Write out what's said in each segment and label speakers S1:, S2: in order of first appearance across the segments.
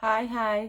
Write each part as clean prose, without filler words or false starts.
S1: Hi, hi.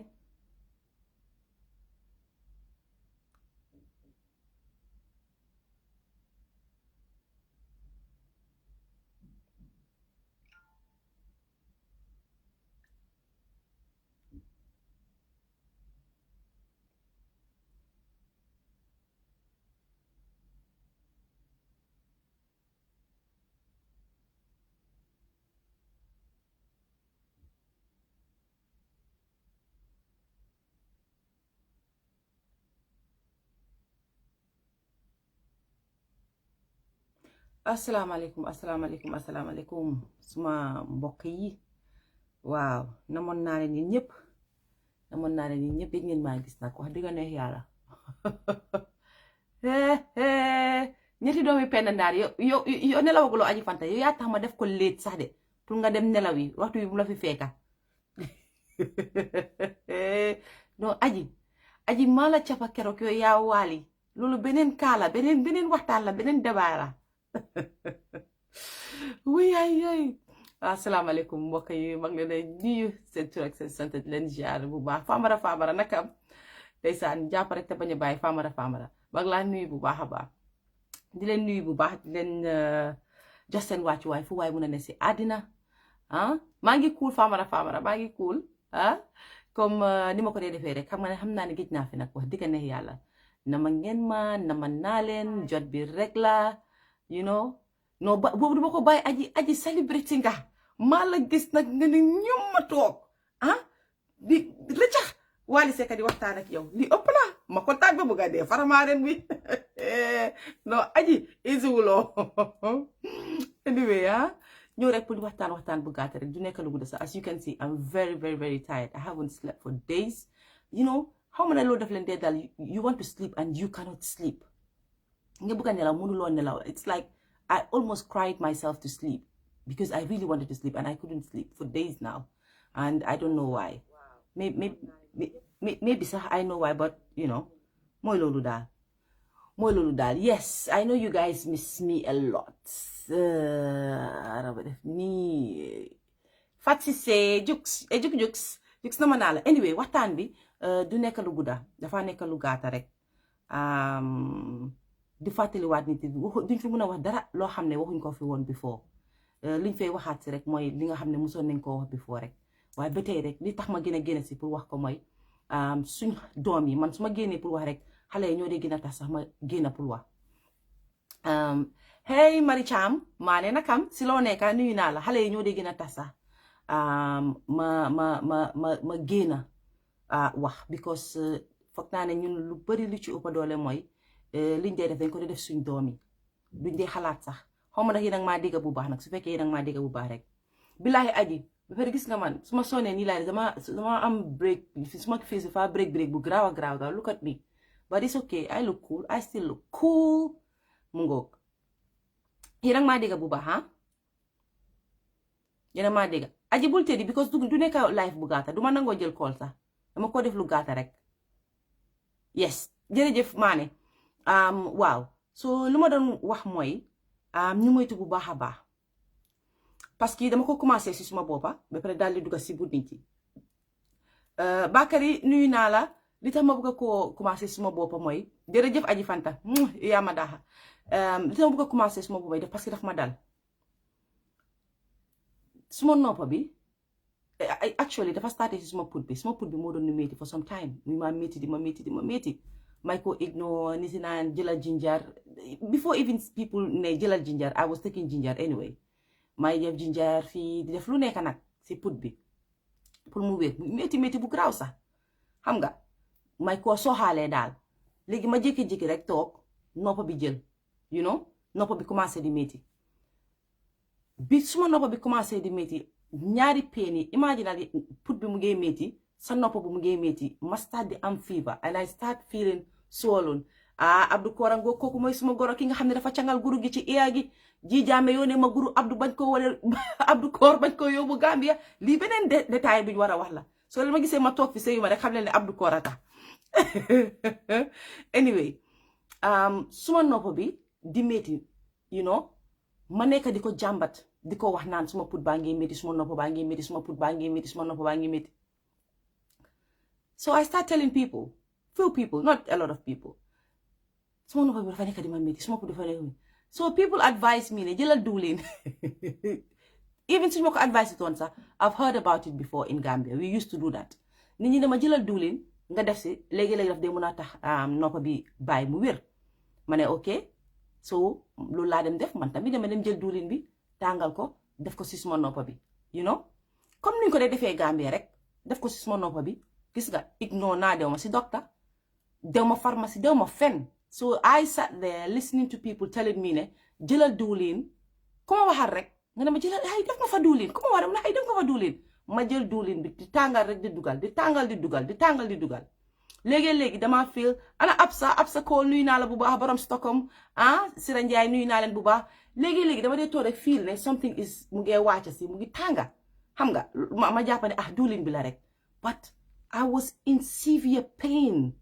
S1: Assalamualaikum. Suma mbokk yi. Waaw, namoon naa leen yéen ñëpp. Namoon naa leen yéen ñëpp yéen ngeen maa gis nag wax dëgg neex yàlla. Ñetti doomi penn ndaar yo nelawaguloo aji fanta yow yaa tax ma def ko léet sax de pour nga dem nelaw yi waxtu bi bu la fi fekka. Non aji maa la cafa keroog yow yaa waali loolu beneen kaala beneen waxtaan la beneen débat la. oui ay asalaamaaleykum mbokk yi mag leen ay nuyu seen tur ak seen sant di leen ziar bu baax Famara nakam ndeysaan jàpp rek te bañ a bàyyi Famara mag laa nuyu bu baax a baax di leen nuyu bu baax di leen jox seen wàccuwaay fu waay mun a ne si àddina maa ngi cool Famara maa ngi cool comme ni ma ko dee defee rek xam naa ne géej naa fi nag wax dëgg neex yàlla nama ngeen ma nama naa leen jot bi rek la you know non ba boobu duma ko bàyyi aji celebrity nga maa la gis nag nga ne ñum ma toog di rëccax Wally Seck di waxtaan ak yow li ëpp na ma kontaan ba bëgg a dee faramaaren bi non aji isiwuloo anyway ñëw rek pour di waxtaan bu gàtt rek du nekk lu gudda sax as you can see I'm very very very tired I haven't slept for days you know xaw ma ne loolu def leen dee daal you want to sleep and you cannot sleep nga bëgg a nelaw mënuloo nelaw it's like I almost cried myself to sleep because I really wanted to sleep and I couldn't sleep for days now and I don't know why maybe so I know why but you know mooy loolu daal yes I know you guys miss me a lot araba def nii Fatsise juks na ma naa la anyway waxtaan bi du nekk lu gudda dafa nekk lu gaata rek di fàttaliwaat nit duñ fi mën a wax dara loo xam ne waxuñ ko fi woon before liñ fay waxaat si rek mooy li nga xam ne mosoon nañ koo wax before rek waaye ba tey rek li tax ma gën a génn si pour wax ko mooy suñ doom yi man su ma génnee pour wax rek xale yi ñoo dee gën a tax sax ma génn pour wax hey Mari Cham maa ne nakam si loo nekka nuyu naa la xale yi ñoo dee gën a tax sax ma génn wax because foog naa ne ñun lu bari lu ci ëpp doole mooy liñ dee def dañ ko def suñ doom yi duñ dee xalaat sax xaw ma ndax yéen a ngi maa dégg bu baax nag su fekkee yéen a ngi maa dégg bu baax rek bilaahi aji ba pare gis nga man su ma sonee nii laa dama am break su ma fii fa break bu garaaw a garaaw look at me but it's okay I look cool I still look cool mu ngoog yéen a ngi maa dégg bu baax yéen a maa dégg aji bul tëddi because du nekk live bu gaata du ma nangoo jël call sax dama ko def lu gaata rek yes jërëjëf maane waaw so lu ma doon wax mooy ñu moytu bu baax a baax parce que dama ko commencé si suma boppa ba pare daal di dugg si bu nit yi Bakary nuyu naa la li tax ma bëgg koo commencé suma boppa mooy jërëjëf aji fanta yaa ma daaxa li tax ma bëgg a commencé suma boppa def parce que daf ma dal suma noppa bi actually dafa starté si suma put bi moo doon nu métti for some time muy ma métti di ma métti may ko ignore nisi naan jëlal ginger before even people ne jëlal ginger I was taking ginger anyway may def ginger fii di def lu nekk nag si put bi pour mu wér métti bu garaaw sax xam nga may koo soxaalee daal léegi ma jékki-jékki rek toog noppa bi jël you know noppa bi commencé di métti bi suma noppa bi commencé di métti ñaari peen yi imaginal put bi mu ngee métti sa noppa bu mu ngee métti ma start di am fever and I start feeling swollen Abdou Korango kooku mooy suma goro ki nga xam ne dafa cangal guru gi ci iya gi ji jaame yoone ma guru Abdou bañ ko wala Abdou Koor bañ ko yóbbu Gambia lii beneen détail bi ñu war a wax la soo leen ma gisee ma toog fi sëyu ma rek xam leen ne Abdou Koor a tax anyway suma noppa bi di métti you know ma nekk di ko jàmbat di ko wax naan suma put baa ngi métti suma noppa baa ngi métti suma put baa ngi métti suma noppa baa ngi métti So I start telling people, few people, not a lot of people. Suma noppa bi dafa nekk di ma métti suma ko dafa nekk. So people advise me ne jëlal diwlin. Even suñu ma ko advice it on sax I've heard about it before in Gambia. We used to do that. Nit ñi dama jëlal diwlin nga def si léegi-léegi daf dee mën a tax noppa bi bàyyi mu wér. Ma ne ok so loolu laa dem def man tamit dama dem jël diwlin bi tàngal ko def ko si suma noppa bi you know comme ni ñu ko dee defee Gambia rek def ko si suma noppa bi gis nga ignore naa dew ma si docteur dew ma pharmacie dew ma fenn. So I sat there listening to people telling me ne jëlal diwlin ku ma waxal rek nga ne ma jëlal ay def ma fa diwlin ku ma wax na ay def nga fa diwlin ma jël diwlin bi di tàngal rek di dugal di tàngal di dugal di tàngal di dugal léegi-léegi dama feel ana Absa Cole nuyu naa la bu baax borom Stockholm Sira Njaay nuyu naa leen bu baax léegi-léegi dama dee toog rek feel ne something is mu ngi wàcc si mu ngi tànga xam nga ma jàpp ne diwlin bi la rek but I was in severe pain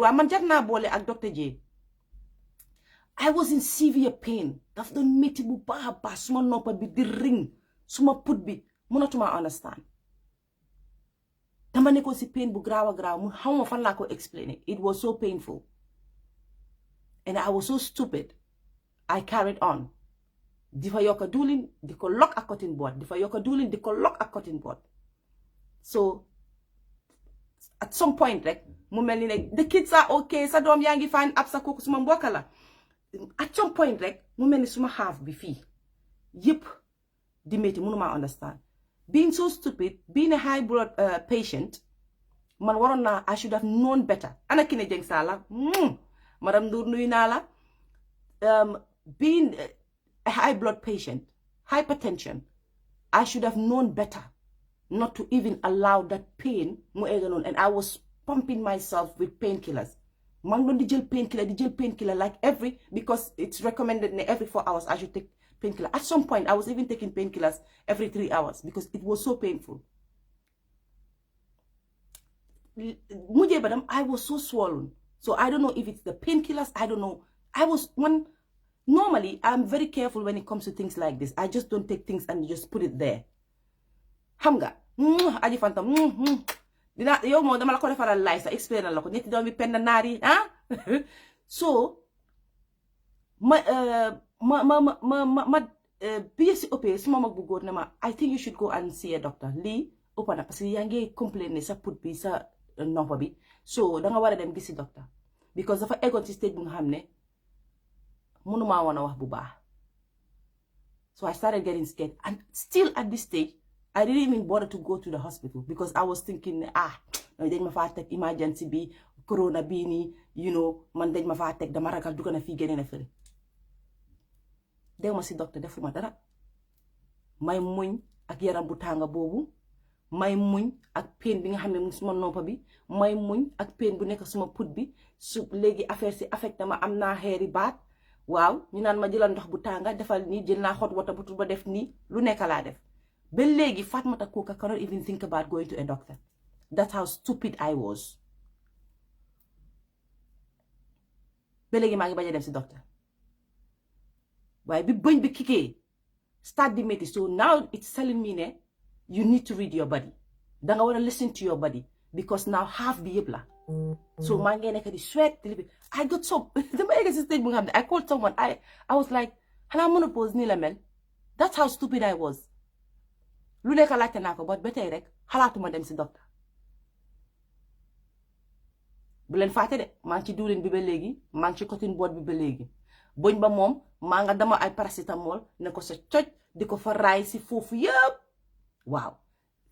S1: waaye man jar naa boole ak Dr. J I was in severe pain daf doon métti bu baax a baax suma noppa bi di ring suma put bi mënatuma understand dama nekkoon si pain bu graaw a graaw mu xaw ma fan laa ko explain it was so painful and I was so stupid I carried on di fa yokka diwlin di ko lock ak cotton board di fa yokka diwlin di ko lock ak cotton board so at some point rek mu mel ni ne the kids are okay sa doom yaa ngi fine Absa kooku suma mbokka la at some point rek mu mel ni suma half bi fii yëpp di métti mënuma understand being so stupid being a high blood patient man waroon naa I should have known better ana Kine Jeng Sala madam Ndour nuyu naa la being a high blood patient hypertension I should have known better not to even allow that pain mu egga noonu and I was pumping myself with painkillers man doon di jël painkiller like because it's recommended every 4 hours I should take painkiller at some point I was even taking painkillers every 3 hours because it was so painful mujjee ba dem I was so swollen so I don't know if it's the painkillers I don't know normally I'm very careful when it comes to things like this I just don't take things and just put it there xam nga aji fantam dina yow moo dama la ko defaral live sa explain la ko ñetti doom bi penn naar yi so ma bi si ëppee suma mag bu góor ne ma I think you should go and see a doctor lii ëpp na parce que yaa ngi complain ne sa put bi sa noppa bi so danga war a dem gisi doctor because dafa eggoon ci stage bu nga xam ne mënumaa woon a wax bu baax so I started getting scared and still at this stage I didn't even bother to go to the hospital because I was thinking dañ ma faa teg emergency bi corona bii nii you know man dañ ma faa teg dama ragal dugg na fii génne na fële dew ma si docteur defuma dara may muñ ak yaram bu tànga boobu may muñ ak pain bi nga xam ne mu suma noppa bi may muñ ak pain bu nekk suma put bi su léegi affaire si affecté ma am naa xeeri baat waaw ñu naan ma jëlal ndox bu tànga defal nii jël naa hot water bu ba def nii lu nekk laa def ba léegi Fatoumatta Coker cannot even think about going to a doctor that's how stupid I was ba léegi maa ngi bañ a dem si docteur waaye bi bëñ bi kikee start di métti so now it's telling me ne you need to read your body danga war a listen to your body because now half bi yëpp la so maa ngi nekk di sweat I got so dama egg si stage bu nga xam ne I called someone I was like xanaa menopause nii la mel that's how stupid I was lu nekk laajte naa ko ba tey rek xalaatuma dem si docteur bu leen fàtte de maa ngi ci diwlin bi ba léegi maa ngi ci cotton board bi ba léegi boñ ba moom maa nga dama ay paracetamol ne ko sa coj di ko fa raay si foofu yëpp waaw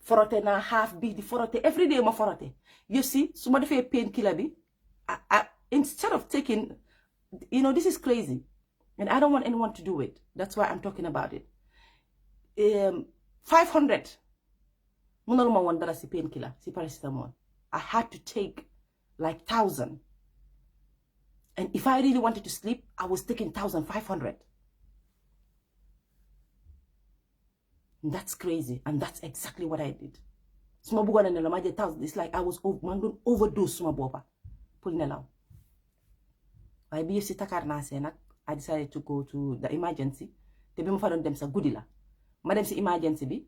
S1: forote naa half bi di forote every day ma forote you see su ma defee painkiller bi instead of taking this is crazy and I don't want anyone to do it that's why I'm talking about it 500 mënaluma woon dara si painkiller si paracetamol I had to take like 1,000 and if I really wanted to sleep I was taking 1,500 that's crazy and that's exactly what I did suma bëggoon ne la ma jël 1,000 it's like I was man doon overdose suma boppa pour nelaw waaye bi yëf si takar naa see nag I decided to go to the emergency te bi ma fa doon dem sa guddi la ma dem si emergency bi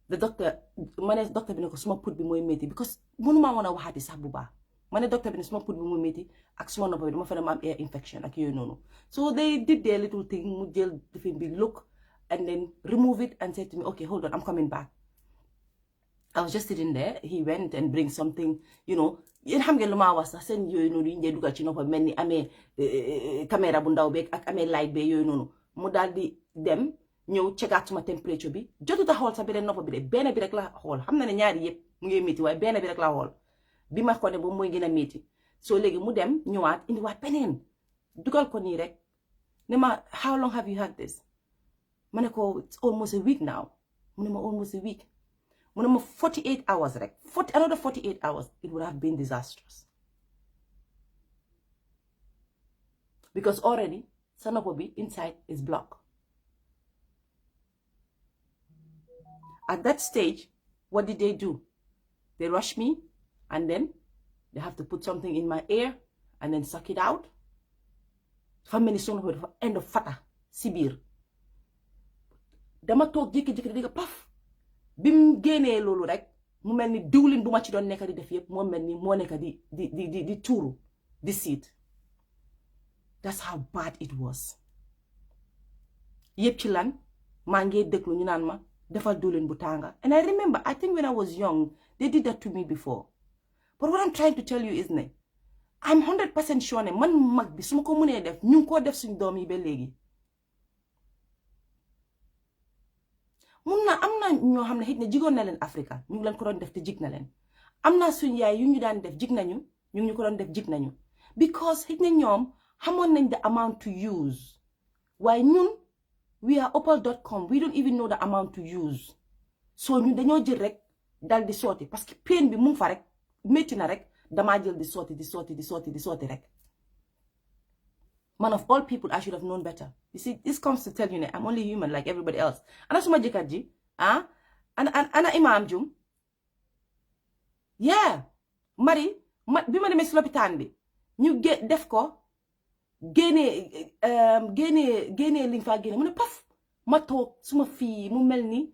S1: the doctor ma ne docteur bi ne ko suma put bi mooy métti because mënumaa woon a waxaati sax bu baax ma ne docteur bi ne suma put bi mooy métti ak suma noppa bi dama fa ne ma am air infection ak yooyu noonu so they did their little thing mu jël dafin bi look and then remove it and said to me okay hold on I'm coming back. I was just sitting there he went and bring something you know yéen xam ngeen lu maa wax sax seen yooyu noonu yi ñu dee dugal ci noppa mel ni amee caméra bu ndaw beeg ak amee light beeg yooyu noonu mu daal di dem ñëw check suma temperature bi jotut a xool sax beneen noppa bi de benn bi rek la xool xam na ne ñaari yëpp mu ngi métti waaye benn bi rek la xool bi ma ko ne boobu mooy gën a métti soo léegi mu dem ñëwaat indiwaat beneen dugal ko nii rek ne ma how long have you had this ma ne ko it's almost a week now mu ne ma almost a week mu ne ma 48 hours rek another 48 hours it would have been disastrous because already sa noppa bi inside is blocked. At that stage, what did they do? They rush me and then they have to put something in my ear and then suck it out. Family son ho dafa end of fata si biir dama toog jékki-jékki di nga paf bi mu génnee loolu rek mu mel ni diwlin bu ma ci doon nekk di def yëpp moo mel ni moo nekk di tuuru di siit. That's how bad it was. Yëpp ci lan maa ngi déglu ñu naan ma defal diwlin bu tànga and I remember I think when I was young they did that to me before but what I'm trying to tell you is ne I'm 100% sure ne man mag bi su ma ko mënee def ñu ngi koo def suñ doom yi ba léegi mun na am na ñoo xam ne xëy na jigoon na leen Africa ñu ngi leen ko doon def te jig na leen am na suñ yaay yu ñu daan def jig nañu ñu ngi ñu ko doon def jig nañu because xëy na ñoom xamoon nañ the amount to use waaye ñun we are opal.com we don't even know the amount to use so ñun dañoo jël rek dal di sooti parce que pain bi mu fa rek métti na rek damaa jël di sooti rek man of all people I should have known better you see this comes to tell you ne I'm only human like everybody else ana suma jëkkat ji ana Imam Jum yeah mari bi ma demee si lopitaan bi ñu def ko génnee liñ faa génne mu ne paf ma toog suma fii mu mel ni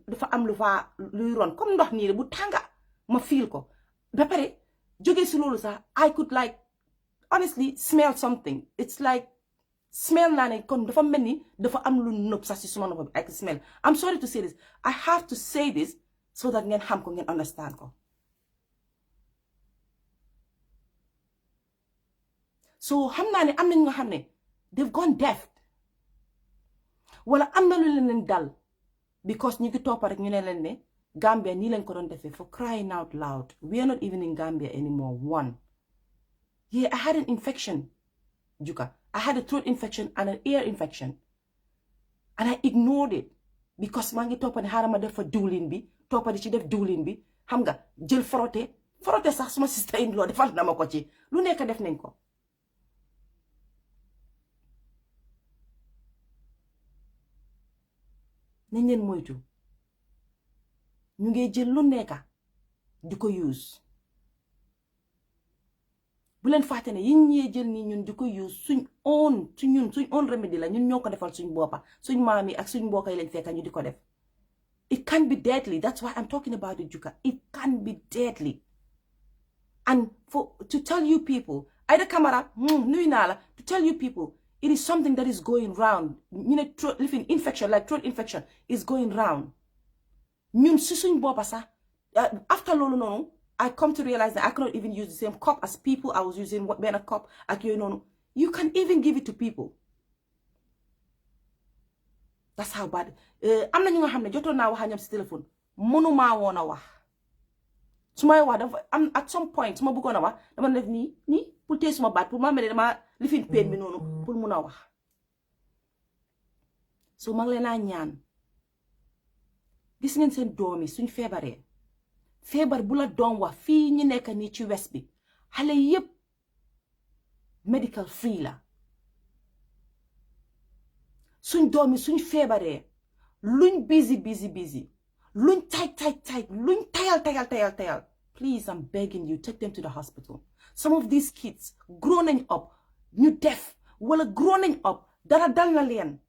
S1: dafa am luy ron comme ndox nii bu tànga ma fiil ko ba pare jóge si loolu sax I could like honestly smell something it's like smell naa ne kon dafa mel ni dafa am lu nëb sax si suma noppa bi I can smell I'm sorry to say this I have to say this so that ngeen xam ko ngeen understand ko so xam naa ne am nañ nga xam ne they've gone deaf wala am na lu leen dal because ñu ngi toppa rek ñu ne leen ne Gambia nii lañ ko doon defee for crying out loud we are not even in Gambia anymore one yeah I had an infection Juka I had a throat infection and an ear infection and I ignored it because maa ngi toppa ne xaaral ma def fa diwlin bi toppa di ci def diwlin bi xam nga jël frotte sax suma sister in law defal na ma ko ci lu nekk def nañ ko nañ leen moytu ñu ngi jël lu nekka di ko use bu leen fàtte ne yi ñee jël nii ñun di ko use suñ own remedy la ñun ñoo ko defal suñ boppa suñ maam yi ak suñ mbokk yi lañ fekka ñu di ko def it can be deadly that's why I'm talking about it Juka it can be deadly and to tell you people Aida Camara nuyu naa la to tell you people it is something that is going round you know living infection like throat infection is going round ñun si suñ boppa sax after loolu noonu I come to realize that I cannot even use the same cup as people I was using benn cup ak yooyu noonu you can even give it to people that's how bad am na ñu nga xam ne jotoon naa wax ñoom si téléphone mënumaa woon a wax su may wax dafa am at some point su ma bëggoon a wax dama def nii pour téye suma baat pour ma mel ne dama lifin pain bi noonu pour mun a wax so ma ngi leen a ñaan gis ngeen seen doom yi suñ feebaree feebar bu la doom wax fii ñu nekk nii ci west bi xale yépp medical free la suñ doom yi suñ feebaree luñ busy luñ tight luñ tayal please I'm begging you take them to the hospital some of these kids growing up ñu def wala growing up dara dal na leen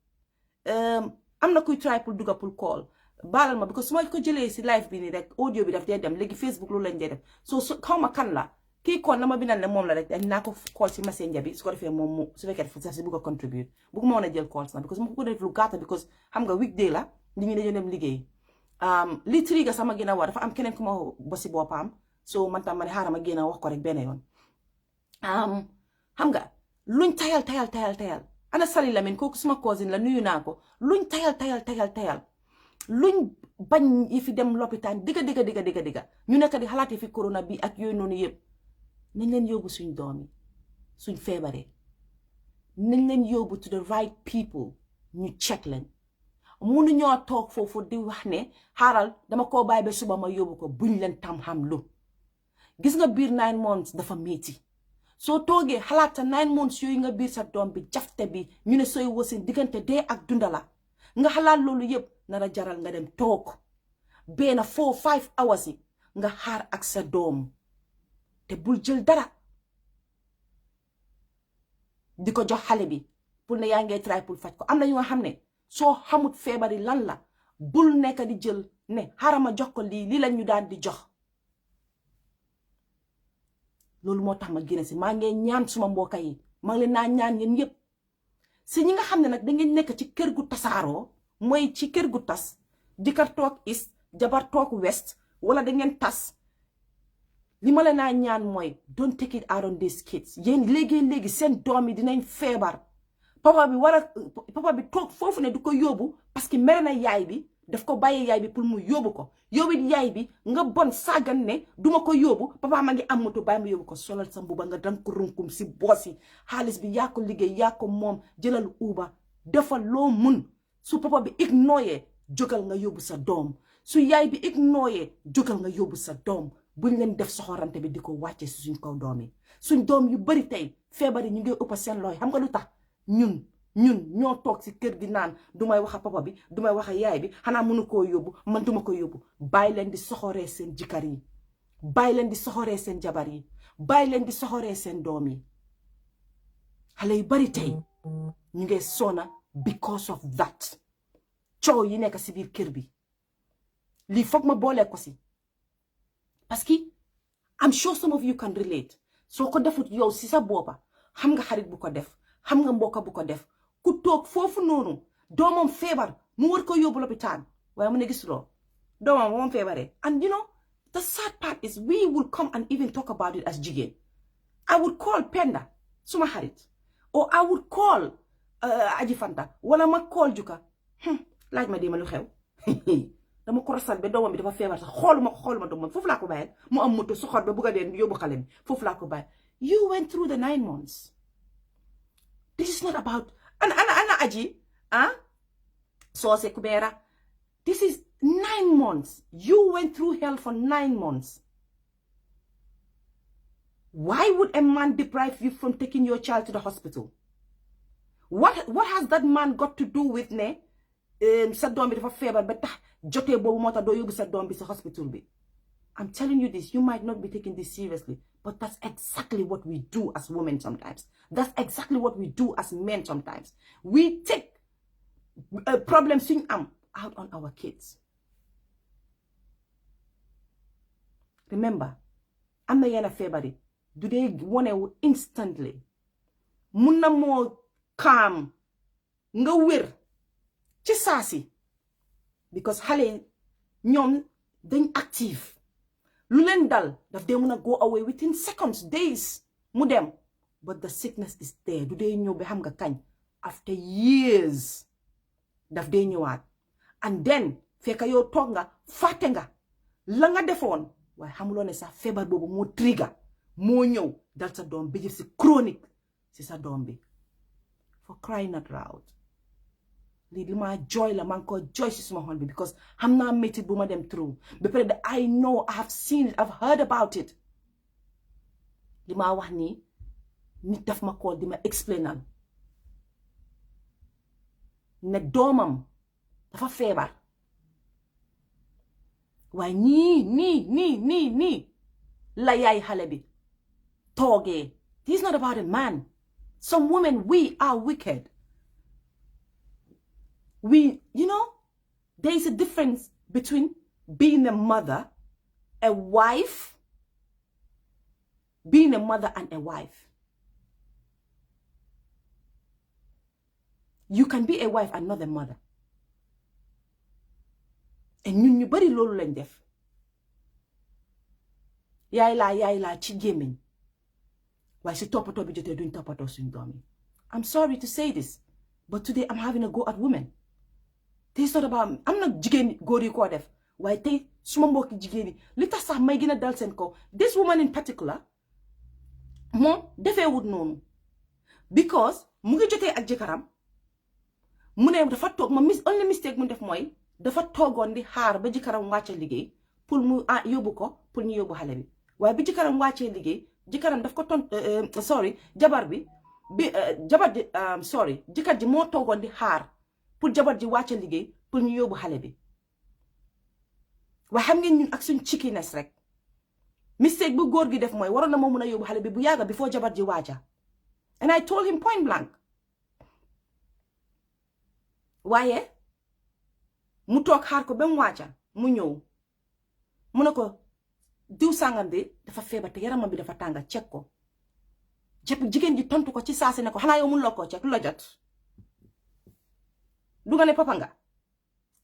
S1: am na kuy try pour dugga pour call baalal ma because su ma ko jëlee si live bi nii rek audio bi daf dee dem léegi Facebook loolu lañ dee def so xaw ma kan la kii kon na ma bindal ne moom la rek naa ko call si messenger bi su ko defee moom mu su fekkee sax si bëgg a contribute bëgg ma woon a jël calls na because mu ko def lu gàtta because xam nga weekday la nit ñi dañoo dem liggéey li triga sama gën a war dafa am keneen ku ma bosi boppam so man tam ma ne xaaral ma génn wax ko rek benn yoon xam nga luñ tayal ana Sali Lamin kooku suma cousin la nuyu naa ko luñ tayal luñ bañ yi fi dem lopitaan digga ñu nekk di xalaat yi fi corona bi ak yooyu noonu yëpp nañ leen yóbbu suñ doom yi suñ feebaree nañ leen yóbbu to the right people ñu check leen mënuñoo toog foofu di wax ne xaaral dama koo bàyyi ba suba ma yóbbu ko buñ leen tam xam lu gis nga biir 9 months dafa métti soo toogee xalaat sa 9 months yooyu nga biir sa doom bi jafte bi ñu ne sooy wasin diggante dee ak dundala nga xalaat loolu yëpp nara jaral nga dem toog benn 4-5 hours yi nga xaar ak sa doom te bul jël dara di ko jox xale bi pour ne yaa ngee try pour faj ko am na ñu nga xam ne soo xamut feebari lan la bul nekk di jël ne xaaral ma jox ko lii lañ ñu daan di jox loolu moo tax ma génne si maa ngi ñaan suma mbokk yi maa ngi leen naa ñaan yéen yépp si ñi nga xam ne nag da ngeen nekk ci kër gu tasaaroo mooy ci kër gu tas jëkkër toog east jabar toog west wala da ngeen tas li ma leen naa ñaan mooy don't take it out on these kids yéen léegi seen doom yi dinañ feebar papa bi toog foofu ne du ko yóbbu parce que mere na yaay bi daf ko bàyyi yaay bi pour mu yóbbu ko yóbbu yaay bi nga bon sàggan ne duma ko yóbbu papa ma ngi am moto bàyyi ma yóbbu ko solal sa mbuba nga dan ko runkum si boosi xaalis bi yaa ko liggéey yaa ko moom jëlal uba defal loo mun su papa bi ignoré jógal nga yóbbu sa doom su yaay bi ignoré jógal nga yóbbu sa doom buñ leen def soxorante bi di ko wàcce si suñ kaw doom yi suñ doom yu bari tey feebar yi ñu ngi ëpp seen looy xam nga lu tax ñun ñoo toog si kër gi naan du may wax a papa bi du may wax a yaay bi xanaa mënu koo yóbbu man duma ko yóbbu bàyyi leen di soxoree seen jëkkër yi bàyyi leen di soxoree seen jabar yi bàyyi leen di soxoree seen doom yi xale yu bari tey ñu ngi sona because of that coow yi nekk si biir kër bi lii foog ma boole ko si parce que I'm sure some of you can relate soo ko defut yow si sa boppa xam nga xarit bu ko def xam nga mbokk bu ko def ku toog foofu noonu doomam feebar mu war ko yóbbu lopitaan waaye mu ne gisuloo doomam moom feebaree and you know the sad part is we will come and even talk about it as jigéen I would call Penda suma xarit or I would call Aji Fanta wala ma call Juka laaj ma déema lu xew dama ko rasal ba doomam bi dafa feebar sax xooluma doomam foofu laa ko bàyyi mu am moto soxor ba bugg a dee yóbbu xale bi foofu laa ko bàyyi you went through the 9 months this is not about ana Aji Sose Kubera this is 9 months you went through hell for 9 months why would a man deprive you from taking your child to the hospital what has that man got to do with ne sa doom bi dafa feebar ba tax jotee boobu moo tax doo yóbbu sa doom bi sa hospital bi I'm telling you this, you might not be taking this seriously, but that's exactly what we do as women sometimes. That's exactly what we do as men sometimes. We take problems out on our kids. Remember, am na yenn feebar yi du dee wonewu instantly mun na moo calm nga wér ci saasi because xale ñoom dañ active lu leen dal daf dee mun a go away within seconds days mu dem but the sickness is there du dee ñëw ba xam nga kañ after years daf dee ñëwaat and then fekk yow toog nga fàtte nga la nga defoon waaye xamuloo ne sax feebar boobu moo trigger moo ñëw dal sa doom bi jëf si chronique si sa doom bi for crying out loud lii li ma jooy la maa ngi ko jooy si suma xol bi because xam naa métti bu ma dem through ba pare de I know I have seen it I've heard about it li ma wax nii nit daf ma call di ma explainal ne doomam dafa feebar waaye nii la yaay xale bi toogee this is not about a man some women we are wicked we, you know, there is a difference between being a mother, a wife, being a mother and a wife. You can be a wife and not a mother. And ñun ñu bari loolu lañ def. Yaay laa ci gémmiñ. Waaye si toppatoo bi jotee duñ toppatoo suñ doom yi. I'm sorry to say this, but today I'm having a go at women. It's not about, I'm not jigéen góor yi koo def. Waaye tey suma mbokki jigéen yi li tax sax may gën a dal seen kaw. This woman in particular, moom defee wut noonu. Because mu ngi jotee ak jëkkëram, mu ne dafa toog ma only mistake mu def mooy dafa toogoon di xaar ba jëkkëram wàcce liggéey pour mu yóbbu ko pour ñu yóbbu xale bi. Waaye bi jëkkëram wàccee liggéey, jëkkëram daf ko jabar bi jëkkër ji moo toogoon di xaar pour jabar ji wàcce liggéey pour ñu yóbbu xale bi. Waaye xam ngeen ñun ak suñ cheekiness rek mistake bu góor gi def mooy waroon na moo mun a yóbbu xale bi bu yàgga before jabar ji waaja. And I told him point blank. Waaye mu toog xaar ko ba mu waaja mu ñëw mu ne ko diw sàngam de dafa feebar te yaramam bi dafa tànga cek ko. Jigéen ji tontu ko ci saasi ne ko xanaa yow mun la koo cek lu la jot du nga ne papa nga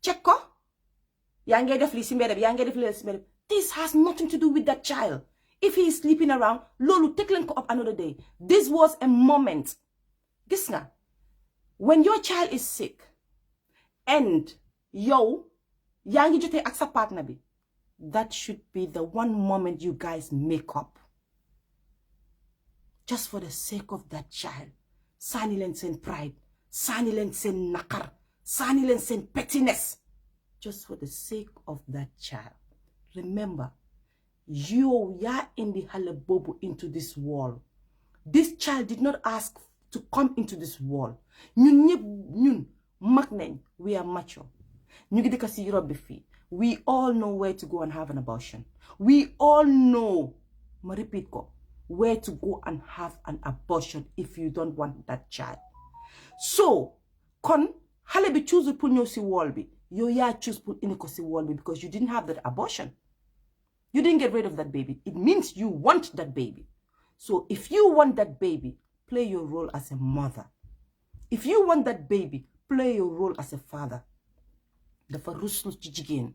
S1: cek ko yaa ngee def lii si mbedd bi yaa ngee def lii si mbedd bi. This has nothing to do with that child. If he is sleeping around loolu take leen ko up another day. This was a moment. Gis nga when your child is sick and yow yaa ngi jotee ak sa partner bi, that should be the one moment you guys make up. Just for the sake of that child. Sani leen seen pride. Sani leen seen nakar. Sani leen seen pettiness. Just for the sake of that child. Remember, you are in the xale boobu into this world. This child did not ask to come into this world. Ñun mag nañ, we are mature. Ñu ngi dëkk si Europe bi fii. We all know where to go and have an abortion. We all know, ma repeat ko, where to go and have an abortion if you don't want that child. So, kon xale bi choose pour ñëw si wall bi, yow yaa choose pour indi ko si wall bi because you didn't have that abortion. You didn't get rid of that baby. It means you want that baby. So if you want that baby, play your role as a mother. If you want that baby, play your role as a father. Dafa ruslu ci jigéen.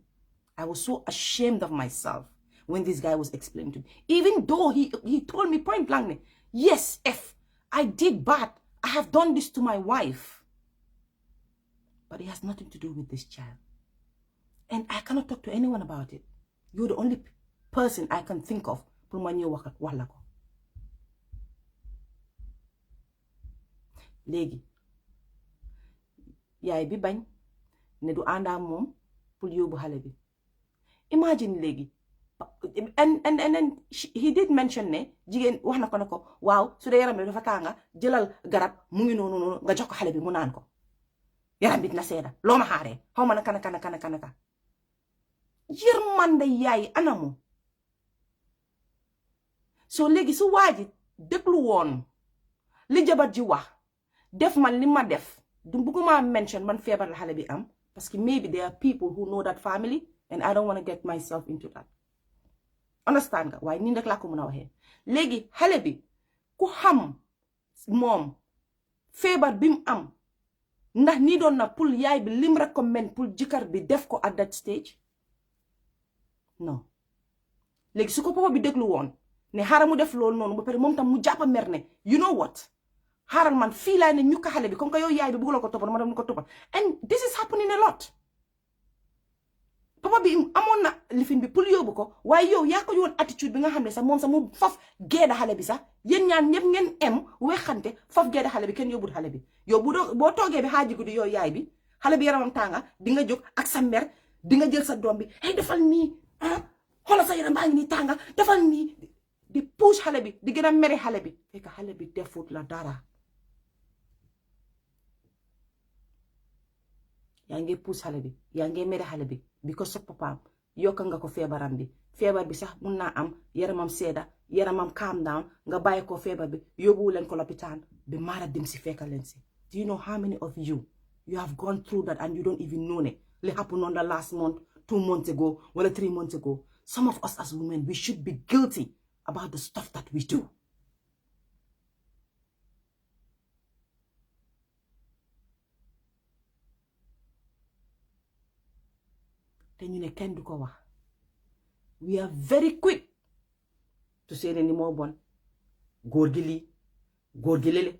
S1: I was so ashamed of myself when this guy was explaining to me. Even though he told me point blank, yes, I did bad. I have done this to my wife. But it has nothing to do with this child. And I cannot talk to anyone about it. You're the only person I can think of pour ma ñëw wax la ko. Léegi yaay bi bañ ne du àndaa moom pour yóbbu xale bi. Imagine léegi and then he did mention ne jigéen wax na ko ne ko waaw su dee yaram bi dafa tànga jëlal garab mu ngi noonu nga jox ko xale bi mu naan ko yaram bi dina seeda loo ma xaaree xaw ma na kanaka yërmande yaay anamu. So léegi su waaji déglu woon li jabar ji wax def man li ma def du bëgguma mention man feebar la xale bi am parce que maybe there are people who know that family and I don't want to get myself into that. Understand nga waaye nii rek laa ko mën a waxee. Léegi xale bi ku xam moom feebar bi mu am ndax nii doon na pour yaay bi lim recommend pour jëkkër bi def ko at that stage. Non. Léegi su ko papa bi déglu woon ne xaaral mu def loolu noonu ba pare moom tam mu jàppa mer ne you know what xaaral man fii laay ne ñu ko xale bi comme que yow yaay bi bëgguloo ko toppal ma dem ko toppal. And this is happening a lot. Papa bi amoon na lifin bi pour yóbbu ko waaye yow yaa ko yoon attitude bi nga xam ne sax moom sax mu faf geeda xale bi sax yéen ñaan ñëpp ngeen em weexante faf geeda xale bi kenn yóbbul xale bi yow boo toogee bi xaaji guddi yow yaay bi xale bi yaramam tànga di nga jóg ak sa mer di nga jël sa doom bi hey defal nii xoolal sa yaram baa ngi nii tànga defal nii di push xale bi di gën a mere xale bi fekk xale bi defut la dara. yaa ngi push xale bi yaa ngi mere xale bi because sa papaam yokka nga ko feebaram bi feebar bi sax mun naa am yaramam seeda yaramam calm down nga bàyyi ko feebar bi yóbbu leen ko lopitaan bi maara dem si fekka leen si. Do you know how many of you have gone through that and you don't even know ne li happen on the last month 2 months ago wala 3 months ago. Some of us as women, we should be guilty about the stuff that we do. Te ñu ne kenn du ko wax. We are very quick to say ni moo bon. Góor gi lii, góor gi lele,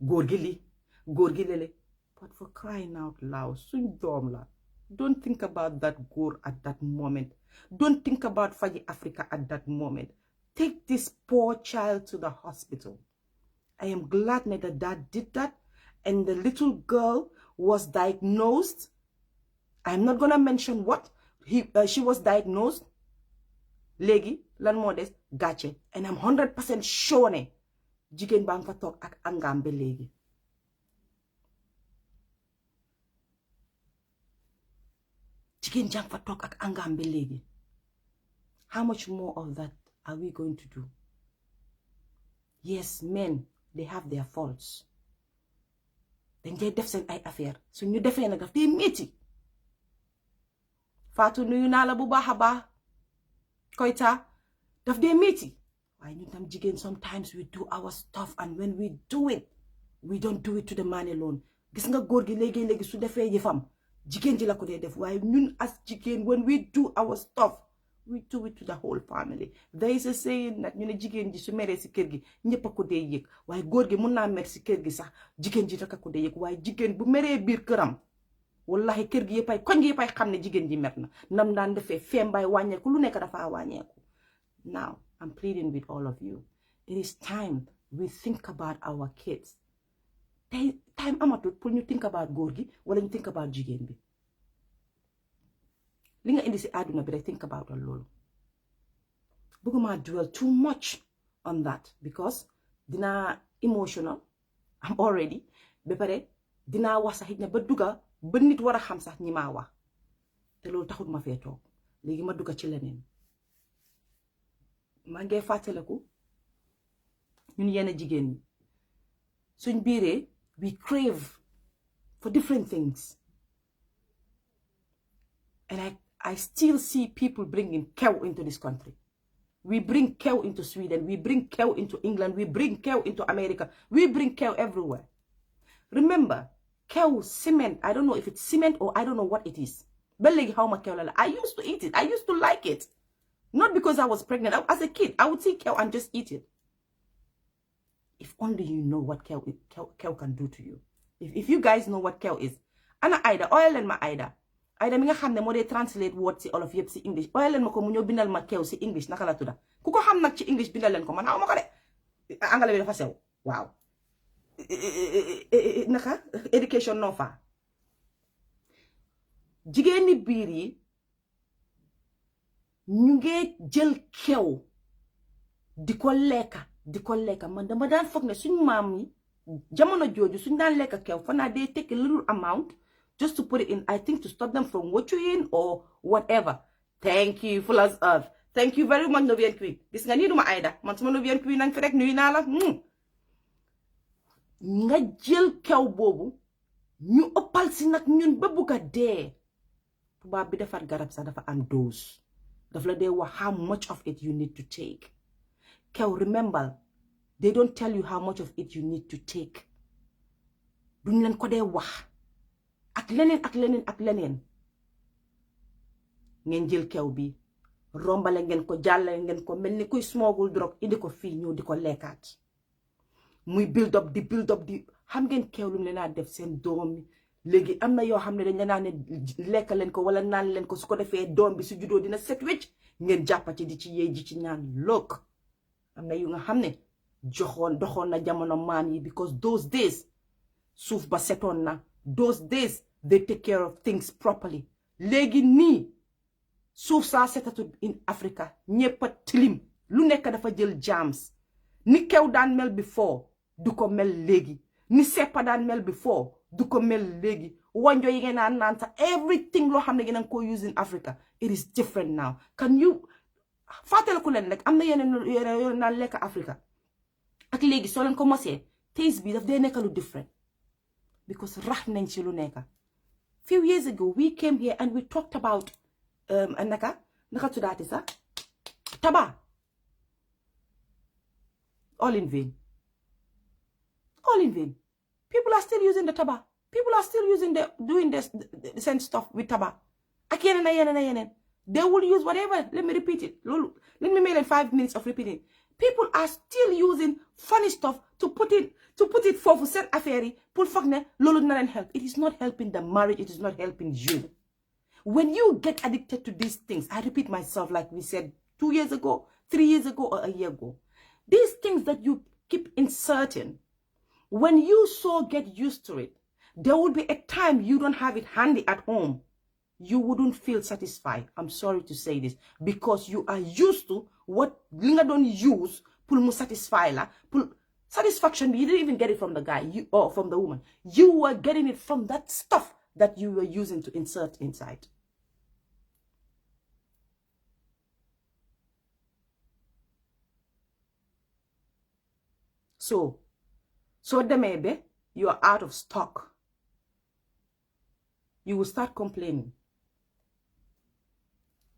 S1: góor gi lii, góor gi lele. But for crying out loud, suñ doom la. Don't think about that góor at that moment. Don't think about Faji Africa at that moment. Take this poor child to the hospital. I am glad that the dad did that, and the little girl was diagnosed. I'm not gonna mention what she was diagnosed. Legi lan moo des gàcce, and I'm 100% sure ne jigéen baa nga fa toog ak angam ba léegi. Jigéen jang fa toog ak angam ba léegi. How much more of that are we going to do? Yes, men, they have their faults. Dañ dee def seen ay affaire su ñu defee nag daf dee métti. Fatou nuyu naa la bu baax a baax. Koita daf dee métti. Waaye ñun tam jigéen, sometimes we do our stuff, and when we do it, we don't do it to the man alone. Gis nga góor gi léegi su defee yëfam jigéen ji la ko dee def, waaye ñun as jigéen, when we do our stuff, we do it to the whole family. There is a saying that ñu ne jigéen ji su meree si kër gi ñëpp a ko dee yëg, waaye góor gi mun naa mer si kër gi sax jigéen ji rek a ko dee yëg, waaye jigéen bu meree biir këram wallahi kër gi yëppay koñ gi yëppay xam ne jigéen ji mer na nam daan defee feembaay wàññeeku lu nekk dafa wàññeeku. Now I'm pleading with all of you, it is time we think about our kids. Time amatut pour ñu think about góor gi wala ñu think about jigéen bi. Li nga indi si àdduna bi rek think about loolu. Bëgguma dwell too much on that because dina emotional I'm already ba pare dina wax sax na ba duga ba nit war a xam sax ñi maa wax te loolu taxut ma fee toog léegi ma duga ci leneen. maa ngi fàttaliku ñun yenn jigéen ñi suñ biiree we crave for different things, and I still see people bringing kew into this country. We bring kew into Sweden, we bring kew into England, we bring kew into America, we bring kew everywhere. Remember, kew, cement, I don't know if it's cement or I don't know what it is. I used to eat it, I used to like it. Not because I was pregnant. As a kid, I would see kew and just eat it. If only you know what kew can do to you. If you guys know what kew is. Ana Aida, oil and ma Aida. Aida mi nga xam ne moo dee translate word si olof yëpp si English. Oil leen ma ko mu ñëw bindal ma kew si English naka la tudda. Ku ko xam nag ci English bindal leen ko man xaw ma ko de. Angale bi dafa sew. Waaw. Naka education no fa. Jigéeni biir yi ñu ngi jël kew di ko lekka man dama daan foog ne suñ maam yi jamono jooju suñ daan lekka kew fanaa they take a little amount just to put it in, I think to stop them from watching or whatever. Thank you Fuller's Earth, thank you very much Novian Queen. Gis nga nii duma Aida man suma Novian Queen nang fi rek nuyu naa la. Nga jël kew boobu ñu ëppal si nag ñun ba bugga dee. Tubaab bi defar garab sax dafa am dose. Daf la dee wax how much of it you need to take. Kew, remember, they don't tell you how much of it you need to take. Duñ leen ko dee wax. Ak leneen. Ngeen jël kew bi, rombale ngeen ko jàllale ngeen ko mel ni kuy smogul drogue indi ko fii ñëw di ko lekkaat. Muy build up di xam ngeen kew lu leen a def seen doom yi. Léegi am na yoo xam ne dañ la naan ne lekk leen ko wala naan leen ko su ko defee doom bi su juddoo dina set wecc ngeen jàppati di ci yey ji ci ñaan look. Am na yu nga xam ne doxoon na jamono maam yi because those days suuf ba setoon na. Those days they take care of things properly. Léegi nii suuf saa setatu in Africa ñëpp a tilim lu nekk dafa jël germs. Ni kew daan mel before du ko mel léegi. Ni seppa daan mel before du ko mel léegi. Wanjo yi ngeen naan sa everything loo xam ne ngeen ko use in Africa it is different now. Can you fàttaliku leen rek am na yeneen naan lekk Africa ak léegi soo leen ko mosee taste bi daf dee nekk lu different because rax nañ ci lu nekk. Few years ago we came here and we talked about naka tuddaati sax tabac. All in vain. All in vain. People are still using the tabac. People are still doing the same stuff with tabac. Again. They will use whatever. Let me repeat it. Let me make it 5 minutes of repeating. People are still using funny stuff to put it for certain affaire. Pour fakne lolu na len help. It is not helping the marriage. It is not helping you. When you get addicted to these things, I repeat myself like we said 2 years ago, 3 years ago, or a year ago. These things that you keep inserting, when you get used to it, there will be a time you don't have it handy at home. You wouldn't feel satisfied. I'm sorry to say this, because you are used to what Linga don't use pull satisfy la. Satisfaction, you didn't even get it from the guy or from the woman. You were getting it from that stuff that you were using to insert inside. So the maybe you are out of stock. You will start complaining.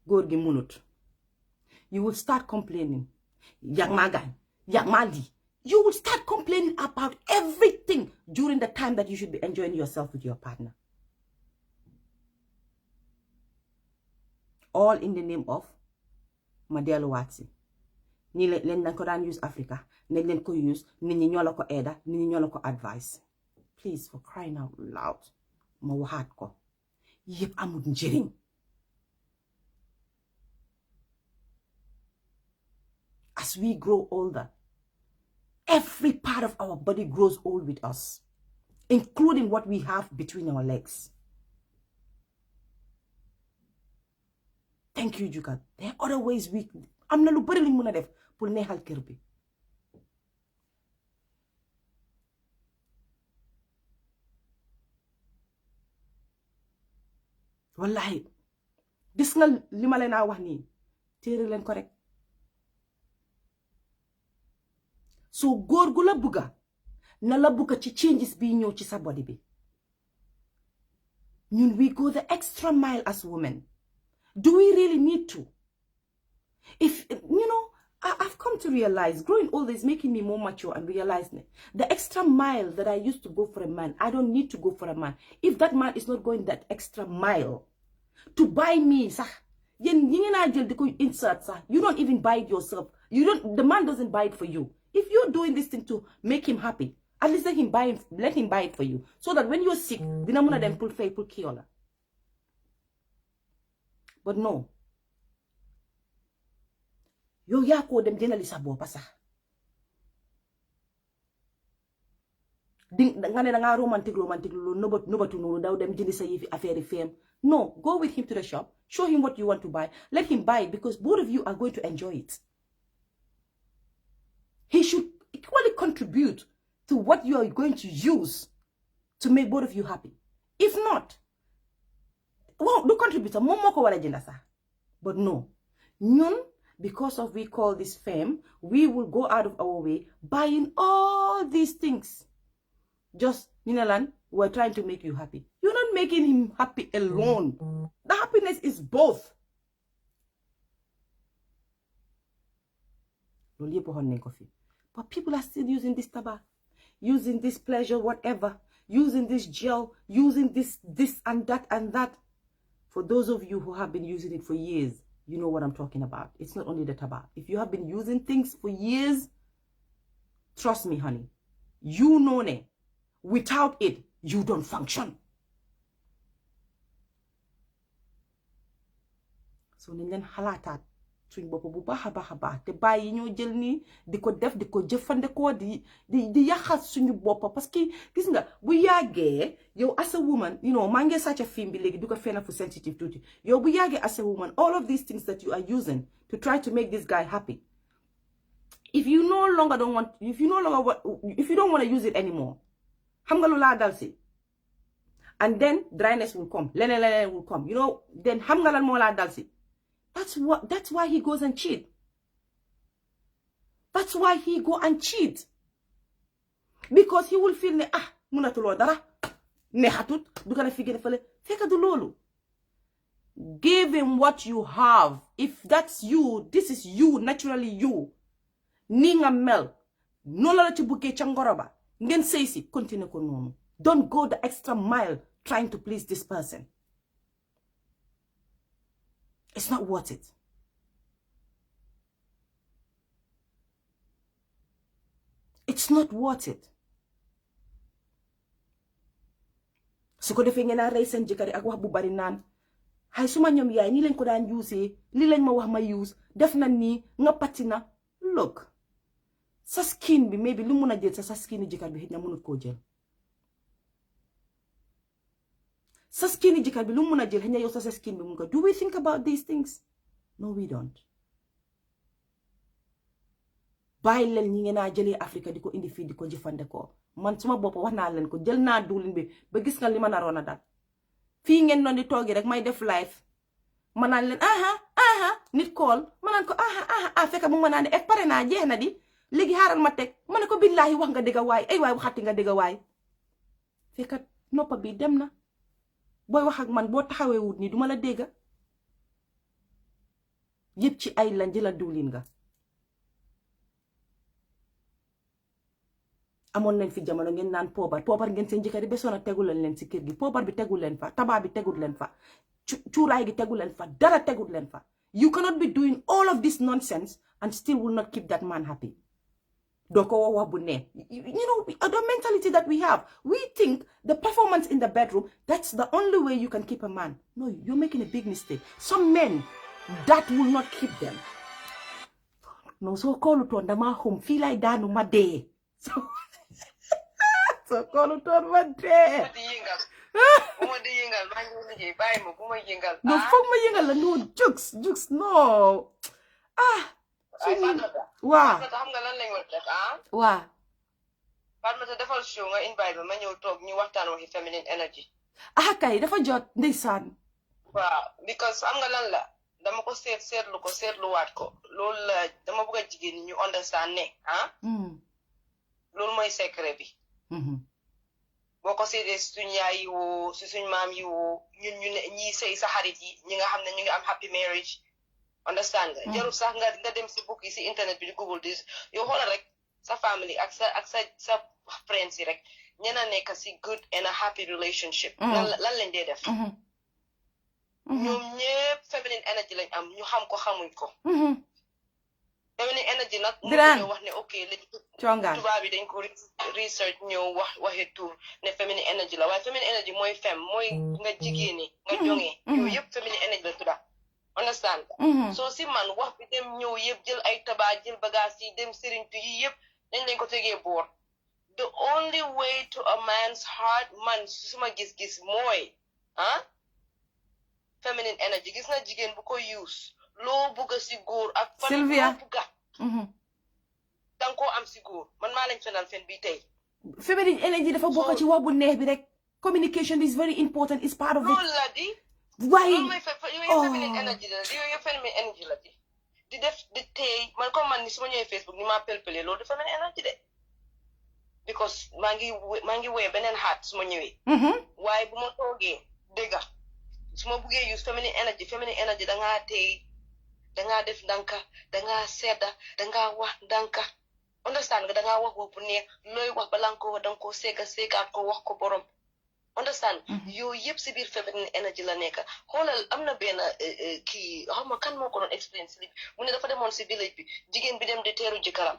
S1: Gorgi munut. You will start complaining. Yang magan, yang mali. You will start complaining about everything during the time that you should be enjoying yourself with your partner. All in the name of Madelo Watsi. Ni len ko dan use Africa. Ne len ko use. Ni ñolo ko eda. Ni ñolo ko advice. Please, for crying out loud. Ma waxat ko. Yep amut njëriñ. As we grow older, every part of our body grows old with us, including what we have between our legs. Thank you, Juga. There are other ways we am na lu bari li mëna def pour neexal kër bi. Wallahi, gis nga li ma leen a wax nii téere leen ko rek. So góor gu la bugga na la bugga ci changes bi ñëw ci sa body bi. Ñun we go the extra mile as women. Do we really need to? If, you know, I've come to realize, growing older is making me more mature and realizing the extra mile that I used to go for a man, I don't need to go for a man. If that man is not going that extra mile to buy me, you don't even buy it yourself. The man doesn't buy it for you. If you're doing this thing to make him happy, at least let him buy it for you. So that when you're sick, dina muna dem pull kiola. But no. Yo yako dem jëndali sa boppa sax. Nga ne da nga romantic lu nobatu nonu daw dem jëndi sa yifi affaire fame. No, go with him to the shop. Show him what you want to buy. Let him buy it because both of you are going to enjoy it. He should equally contribute to what you are going to use to make both of you happy. If not, well, do contribute. But no. Nyun, because of we call this fame, we will go out of our way buying all these things. Just, Ninalan, we're trying to make you happy. You're not making him happy alone. The happiness is both. But people are still using this tobacco, using this pleasure, whatever, using this gel, using this and that. For those of you who have been using it for years, you know what I'm talking about. It's not only the tobacco. If you have been using things for years, trust me, honey, you know it. Without it, you don't function. So then halatat suñ bop bu baaxa baax te bayyi ñoo jël ni diko def diko jëfandikoo di yaxal suñu bop parce que gis nga bu yagge yow as a woman, you know, mangé sa ca film bi légui duko fena fu sensitive tuti. Yow bu yagge as a woman, all of these things that you are using to try to make this guy happy, if you don't want to use it anymore, xam nga lu la dal si, and then dryness will come, leneen will come, you know, then xam nga lan mo la dal si. That's why he goes and cheat. That's why he go and cheat. Because he will feel ne munatulo dara neexatut du kana fi gën fele fekk du lolu. give him what you have. If that's you, this is you, naturally you. Ni nga mel. Nola la ci bukke ca ngoro ba. Ngeen sey si, continue ko noonu. Don't go the extra mile trying to please this person. It's not worth it. It's not worth it. su ko defee ngeen a rey seen jëkkër ak wax bu bari naan hay suma ñoom yaay nii lañ ko daan use lii lañ ma wax ma use def na nii nga patti na. Look, sa skin bi maybe lu mun a jël sa skini jëkkër bi xëy na mënut koo jël. Sa skini jëkkër bi lu mun a jël xëy na yow sa skin bi mun ko. Do we think about these things? No, we don't. bàyyi leen ñi ngeen a jëlee Afrique di ko indi fii di ko jëfandikoo. Man suma bopp wax naa leen ko jël naa diwlin bi ba gis nga li ma naroon a dal fii ngeen doon di toogi rek may def live ma naan leen nit call ma naan ko fekk mu ma naan ne pare naa jeex na di léegi xaaral ma teg ma ne ko billaahi wax nga dëgg waay ay waay waxati nga dëgg waay fekk noppa bi dem na booy wax ak man boo taxawee wut nii duma la dégg yëpp ci ay lan jëla diwlin nga. amoon leen fi jamono ngeen naan poobar ngeen seen jëkkër yi ba sona tegul leen si kër gi poobar bi tegul leen fa tabaa bi tegul leen fa cuuraay gi tegul leen fa dara tegul leen fa. You cannot be doing all of this nonsense and still will not keep that man happy. Doo ko wax bu ne. You know, the mentality that we have, we think the performance in the bedroom, that's the only way you can keep a man. No, you're making a big mistake. Some men, that will not keep them. No, so call it on the ma home feel like daanu ma dee. So call it on ma dee. No, foog ma yëngal la no jukes no. Waa
S2: Fatmata defal show nga invite ma ñëw toog ñu waxtaan waxi feminine energy.
S1: Kay dafa jot ndeysaan.
S2: Waaw because am nga lan la dama ko seetluwaat ko loolu la dama bëgg a jigéen ñi ñu understand ne loolu mooy secret bi. boo ko seetee suñ yaay yi woo si suñ maam yi woo ñun ñu ne ñii sëy sa xarit yi ñi nga xam ne ñu ngi am happy marriage understand nga jarul sax nga dem si book yi si internet bi di google dis yow xoolal rek sa family ak sa friends yi rek ñena nekk si good and a happy relationship lan lañ dee def ñoom ñëpp feminine energy lañ am ñu xam ko xamuñ ko feminine energy nag ñu wax ne ok léegi tubaab bi dañ ko research ñëw waxee tur ne feminine energy la waaye feminine energy mooy femme mooy nga jigéeni nga jongee yooyu yëpp feminine energy la tudda understand so si man wax bi dem ñëw yëpp jël ay tabaa jël bagage yi dem sëriñtu yi yëpp dañ lañ ko tegee boor the only way to a man's heart man suma gis-gis mooy feminine energy gis na jigéen bu ko use loo bugga si góor ak fan loo bugga danga koo am si góor man maa lañ fenal fen bi tey
S1: feminine energy dafa bokk ci wax bu neex bi rek communication is very important is part of it
S2: loolu la di
S1: waaye
S2: yooyu feminine energy la yooyu feminine energy la di def di tey man comme man ni su ma ñëwee Facebook ni maa pelpele loolu di feminine energy de because maa ngi wee beneen xaat su ma ñëwee waaye bu ma toogee dégga su ma buggee use feminine energy dangaa tey dangaa def ndanka dangaa sedda dangaa wax ndanka understand nga dangaa wax bu neex looy wax balaa nga ko wax danga ko seegaat ko wax ko borom understand yooyu yëpp si biir feminine energy la nekk xoolal am na benn kii xaw ma kan moo ko doon explain si li mu ne dafa demoon si village bi jigéen bi dem di teeru jëkkëram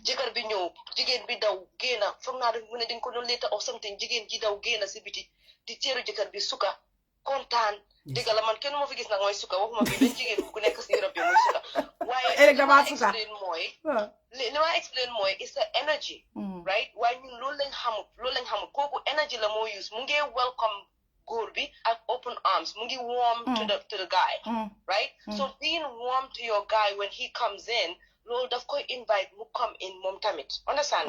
S2: jëkkër bi ñëw jigéen bi daw génna foog naa def mu ne dañ ko doon later or something jigéen ji daw génna si biti di teeru jëkkër bi suka kontaan dëgg la man kenn moo fi gis nag mooy suka waxuma bi benn jigéen ku nekk si Europe bi mooy suka waaye li ma explain mooy it's the energy right waaye ñun loolu lañ xamul kooku energy la moo use mu ngi welcome góor bi ak open arms mu ngi warm to the guy right so being warm to your guy when he comes in loolu daf koy invite mu come in moom tamit understand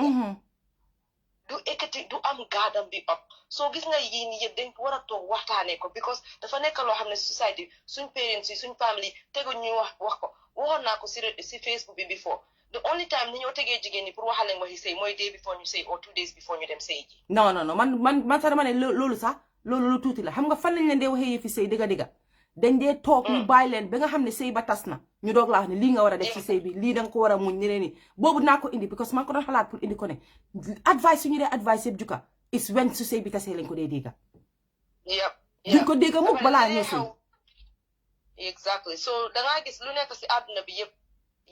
S2: du ekkati du am gaadam bi up so gis nga yii nii yëpp dañ war a toog waxtaanee ko because dafa nekk loo xam ne society suñ parents yi suñ family tegu ñu wax ko waxoon naa ko si Facebook bi before the only time ni ñoo tegee jigéen ñi pour waxaleen waxi sëy mooy day before ñu sëy or 2 days before ñu dem sëy ji
S1: non man sax dama ne loolu sax loolu lu tuuti la xam nga fan lañ leen dee waxee yëfi sëy dëgga dañ dee toog ñu bàyyi leen ba nga xam ne sëy ba tas na ñu doog laa wax ne lii nga war a def ci sëy bi lii danga ko war a muñ ne ni boobu naa ko indi parce que maa ko doon xalaat pour indi ko ne advice suñu dee advice yëpp juka is when su sëy bi tasee lañ ko dee dégga duñ ko dégga mukk balaa ñoo sëy
S2: exactly so dangaa gis lu nekk si àdduna bi yëpp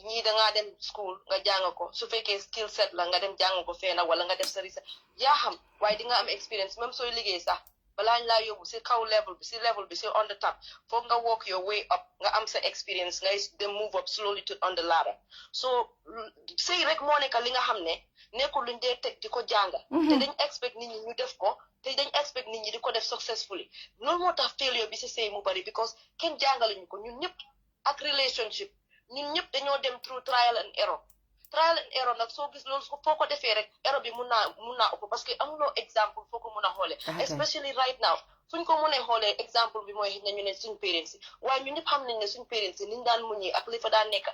S2: ñii dangaa dem school nga jàng ko su fekkee skill set la nga dem jàng ko fee nag wala nga def sa research yaa xam waaye di nga am experience même sooy liggéey sax balaa ñu laa yóbbu si kaw level bi si on the top foog nga walk your way up nga am sa experience ngay dem move up slowly to on the ladder so sëy rek moo nekk li nga xam ne nekkul luñ dee teg di ko jàng te dañ expect nit ñi ñu def ko te dañ expect nit ñi di ko def successfully loolu moo tax failure bi si sëy mu bari because kenn jàngaluñu ko ñun ñëpp ak relationship ñun ñëpp dañoo dem through trial and error nag soo gis loolu foo ko defee rek error bi mun naa ëpp parce que amuloo exemple foo ko mun a xoolee especially right now fuñ ko mun a xoolee exemple bi mooy nañu ne suñ parents yi waaye ñun ñëpp xam nañ ne suñ parents yi niñ daan muñee ak li fa daan nekk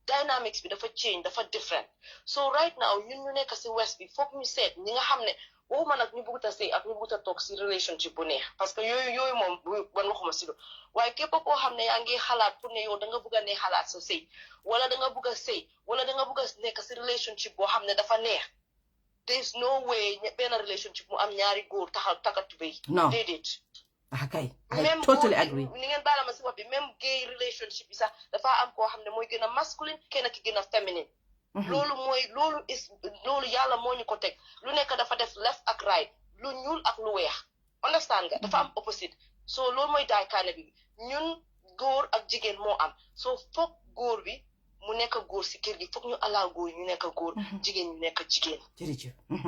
S2: dynamics bi dafa change dafa different so right now ñun ñu nekk si west bi foog ñu seet ñi nga xam ne waxuma nag ñu bëggut a sëy ak ñu bëggut a toog si relationship bu neex parce que yooyu moom ban waxuma si lu waaye képp koo xam ne yaa ngi xalaat pour ne yow da nga bëgg a ne xalaat sa sëy wala da nga bëgg a sëy wala da nga bëgg a nekk si relationship boo xam ne dafa neex there is no way benn relationship mu am ñaari góor takkatu bay déedéet
S1: kay I totally agree
S2: ni ngeen baala ma si wax bi même gay relationship bi sax dafa am koo xam ne mooy gën a masculine kenn ki gën a féminine loolu yàlla moo ñu ko teg lu nekk dafa def left ak right lu ñuul ak lu weex understand nga dafa am opposite so loolu mooy daaykaane bi ñun góor ak jigéen moo am so foog góor bi mu nekk góor si kër gi foog ñu alaa góor ñu nekk góor jigéen ñu nekk jigéen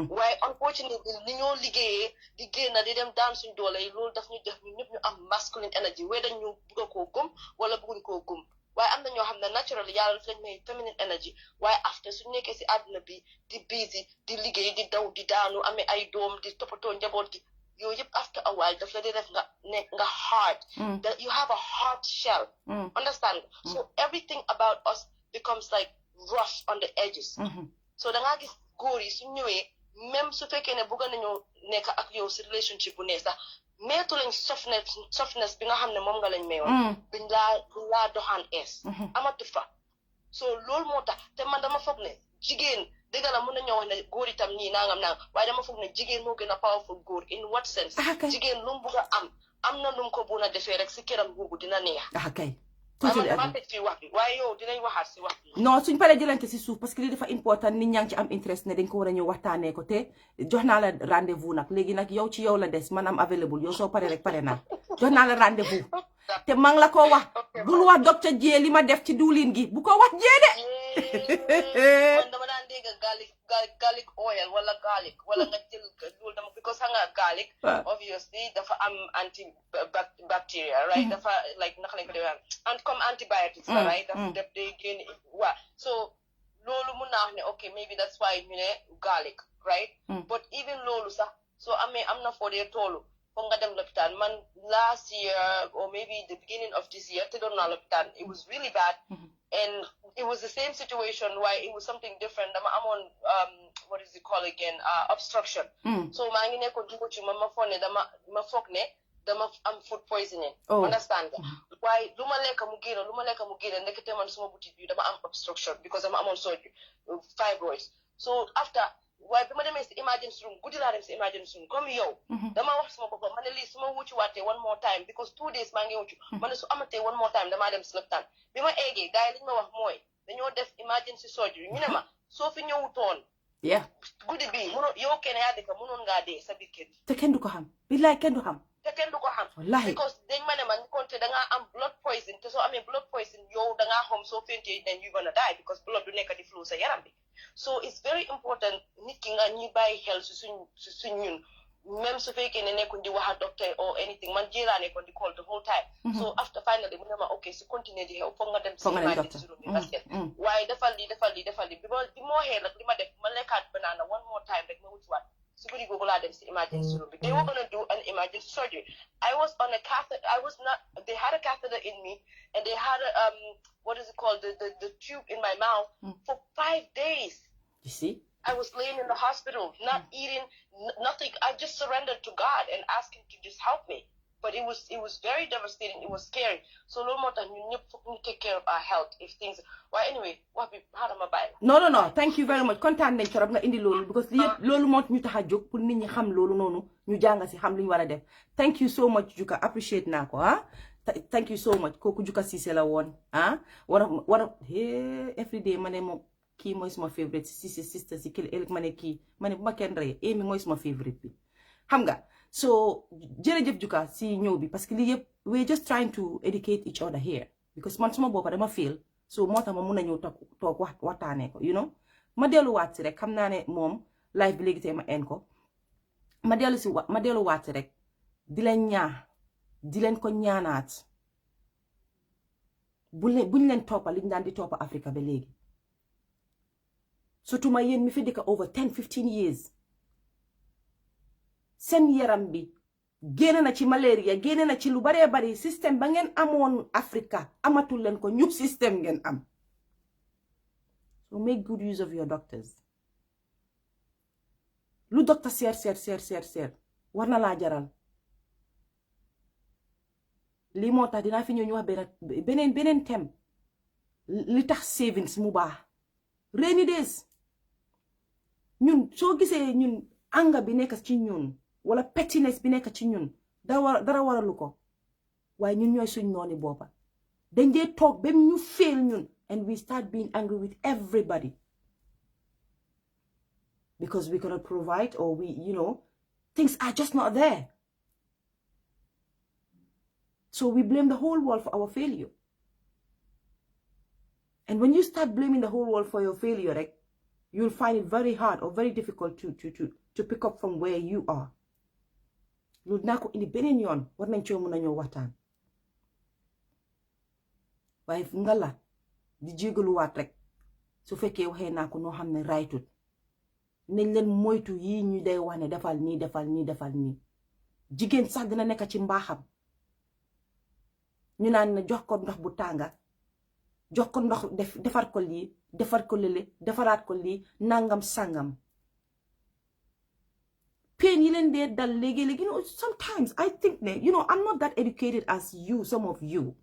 S2: waaye unfortunately ni ñoo liggéeyee di génn di dem daan suñ doole yi loolu daf ñu def ñu ñëpp ñu am masculine energy wee dañ ñu bugg a koo gëm wala bugguñ koo gëm waaye am na ñoo xam ne naturally yàlla daf lañ may feminine energy waaye after suñu nekkee si àdduna bi di busy di liggéey di daw di daanu amee ay doom di toppatoo njaboot gi yooyu yëpp after a while daf la di def nga hard that you have a hard shell understand so everything about us becomes like rough on the edges so dangaa gis góor yi suñ ñëwee même su fekkee ne bëgg nañoo nekk ak yow si relationship bu ne sax meetu lañ softness bi nga xam ne moom nga lañ mayoon biñ laa doxaan amatu fa so loolu moo tax te man dama foog ne jigéen dëgg la mën nañoo wax ne góor itam nii nangam waaye dama foog ne jigéen moo gën a powerful góor in what sense jigéen lu mu bugg a am na lu mu ko bun a defee rek si këram googu dina neex dama teg fii wax bi waaye yow dinañ waxaat si wax bi
S1: non suñ paree jëlante si suuf parce que li dafa important nit ñaa ngi ci am interest ne dañ ko war a ñëw waxtaanee ko te jox naa la rendez-vous nag léegi nag yow ci yow la des man am available yow soo paree rek pare naa jox naa la rendez-vous te maa ngi la ko wax bul wax docteur Jee li ma def ci diwlin gi bu ko wax Jee de
S2: man dama daan dégg garlic oil wala garlic wala nga jël loolu dama because xam nga garlic obviously dafa am antibacteria right dafa like naka lañ ko defee comme antibiotics la right dafa def day génn waa so loolu mun naa wax ne okay maybe that's why ñu ne garlic right but even loolu sax so am na foo dee toolu foog nga dem lopitaan man last year or maybe the beginning of this year te doon naa lopitaan it was really bad and it was the same situation why it was something different dama amoon what is it called again obstruction so maa ngi nekkoon di ci ma foog ne dama am food poisoning understand nga waaye lu ma lekk mu génn ndekete man suma butit bi dama am obstruction because dama amoon surgery fibroids so after waaye bi ma demee si emergency room guddi laa dem si emergency room comme yow dama wax suma boppam ma ne lii su ma wucci waatee one more time because 2 days maa ngi wuccu ma ne su amatee one more time damaa dem si lopitaan bi ma eegee gars yi li ñu ma wax mooy dañoo def emergency surgery ñu ne ma soo fi ñëwutoon guddi bii yow kenn yaa dëkk mënoon ngaa dee sa biir kër
S1: te kenn du ko xam billaay kenn du xam
S2: wallahi because dañ ma ne man konte dangaa am blood poison te soo amee blood poison yow dangaa xam soo fentee then you gonna die because blood du nekk di flow sa yaram bi so it's very important nit ki nga ñuy bàyyi xel si suñ ñun même su fekkee ne nekkuñ di wax ak docteur or anything man jéelaa nekkoon di call the whole time so after finally mu ne ma ok si continuer di xew foog nga dem si emergency room bi parce que waaye defal lii bi moo waxee nag li ma def ma lekkaat banana one more time rek ma wutuwaat si guddi googu laa dem si emergency room bi they were gonna do an emergency surgery I was on a catheter they had a catheter in me and they had what is it called the tube in my mouth for 5 days
S1: you see
S2: I was laying in the hospital, not eating, nothing. I just surrendered to God and asked Him to just help me. but it was very devastating. It was scary. So loolu moo tax ñun ñëpp foog ñu take care of our health if things. Well, anyway, wax bi xaaral ma bàyyi la.
S1: No. Thank you very much. kontaan nañ trop nga indi loolu because li yëpp loolu moo ñu tax a jóg pour nit ñi xam loolu noonu ñu jàng si xam li ñu war a def. Thank you so much Juka appreciate naa ko thank you so much kooku Juka Cissé la woon war every day ma ne moom kii mooy suma favorite Cissé sister si kii ëllëg ma ne kii ma ne bu ma kenn rey Amy mooy suma favorite bi xam nga so jërëjëf Juka si ñëw bi parce que lii yëpp we're just trying to educate each other here because man suma boppa dama feel so moo tax ma mun a ñëw toog waxtaanee ko you know ma delluwaat si rek xam naa ne moom live bi léegi tey ma en ko ma delluwaat si rek di leen ko ñaanaat buñ leen toppa liñ daan di toppa Africa ba léegi surtout ma yéen mi fi dëkk over 10-15 years seen yaram bi génn na ci malaria génn na ci lu baree bari système ba ngeen amoon Africa amatul leen ko ñu système ngeen am so make good use of your doctors lu docteur seer war na laa jaral lii moo tax dinaa fi ñëw ñu wax beneen thème li tax savings mu baax rainy days ñun soo gisee ñun anga bi nekk ci ñun wala pettiness bi nekk ci ñun dara waralu ko waaye ñun ñooy suñ nooni boppa dañ dee toog ba ñu fail ñun and we start being angry with everybody because we cannot provide or we things are just not there. So we blame the whole world for our failure. And when you start blaming the whole world for your failure, right, you'll find it very hard or very difficult to pick up from where you are. Loolu naa ko indi beneen yoon war nañ coo mën a ñëw waxtaan waaye nga la di jégaluwaat rek su fekkee waxee naa ko noo xam ne raytut nañ leen moytu yi ñu day wax ne defal nii jigéen sax dina nekk ci mbaaxam ñu naan ne jox ko ndox bu tànga jox ko ndox defar ko lii defar ko lële defaraat ko lii nangam sangam pain yi leen dee dal léegi sometimes I think ne I'm not that educated as you some of you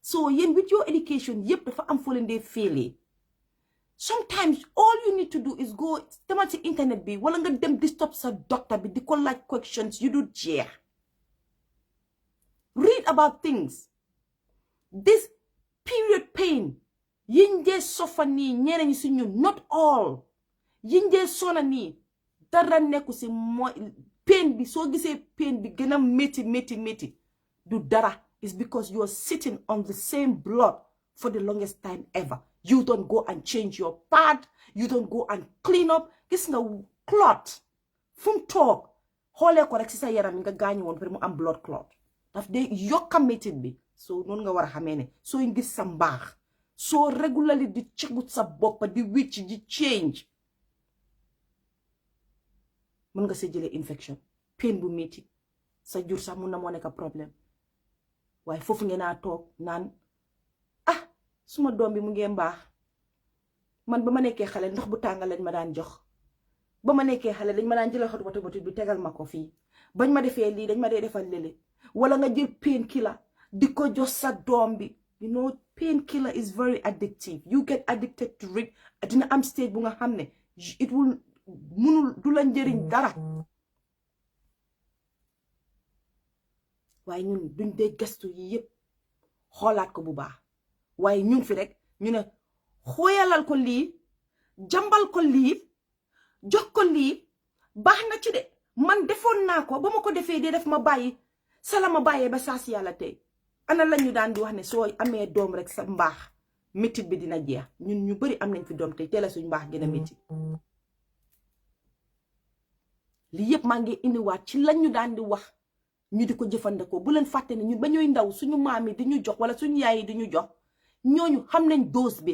S1: so yéen with your education yëpp dafa am foo leen dee félee sometimes all you need to do is go demal ci internet bi wala nga dem di stop sa doctor bi di ko laaj questions you do jeex read about things this period pain yiñ dee sofa nii ñeneen ñi si ñun not all yiñ dee sona nii dara nekku si mooy pain bi soo gisee pain bi gën a métti du dara is because you are sitting on the same blood for the longest time ever. You don't go and change your pad. You don't go and clean up. Gis nga clot fu mu toog xoolee ko rek si sa yaram nga gaañu woon pour mu am blood clot daf dee yokka métit bi so noonu nga war a xamee ne soo gis sa mbaax soo regularly di cegut sa bopp di wicc di change mën nga see jëlee infection pain bu métti sa jur sax mun na moo nekk problème waaye foofu ngeen naa toog naan suma doom bi mu ngi mbaax man ba ma nekkee xale ndox bu tàngal lañ ma daan jox ba ma nekkee xale dañ ma daan jëlee xot watu bi tegal ma ko fii bañ ma defee lii dañ ma dee defal lële wala nga jël pain killer di ko jox sa doom bi pain killer is very addictive you get addicted to it dina am stage bu nga xam ne it will munul du la njëriñ dara waaye ñun duñ dee gestu yi yëpp xoolaat ko bu baax waaye ñu ngi fi rek ñu ne xooyalal ko lii jambal ko lii jox ko lii baax na ci de man defoon naa ko ba ma ko defee dee def ma bàyyi sala ma bàyyee ba saa si yàlla tey ana lañu daan di wax ne soo amee doom rek sa mbaax métit bi dina jeex ñun ñu bari am nañ fi doom tey teel a suñ mbaax gën a métti lii yëpp maa ngi indiwaat ci lañu daan di wax ñu di ko jëfandikoo bu leen fàtte ne ñun ba ñooy ndaw suñu maam yi di ñu jox wala suñu yaay yi di ñu jox ñooñu xam nañ dose bi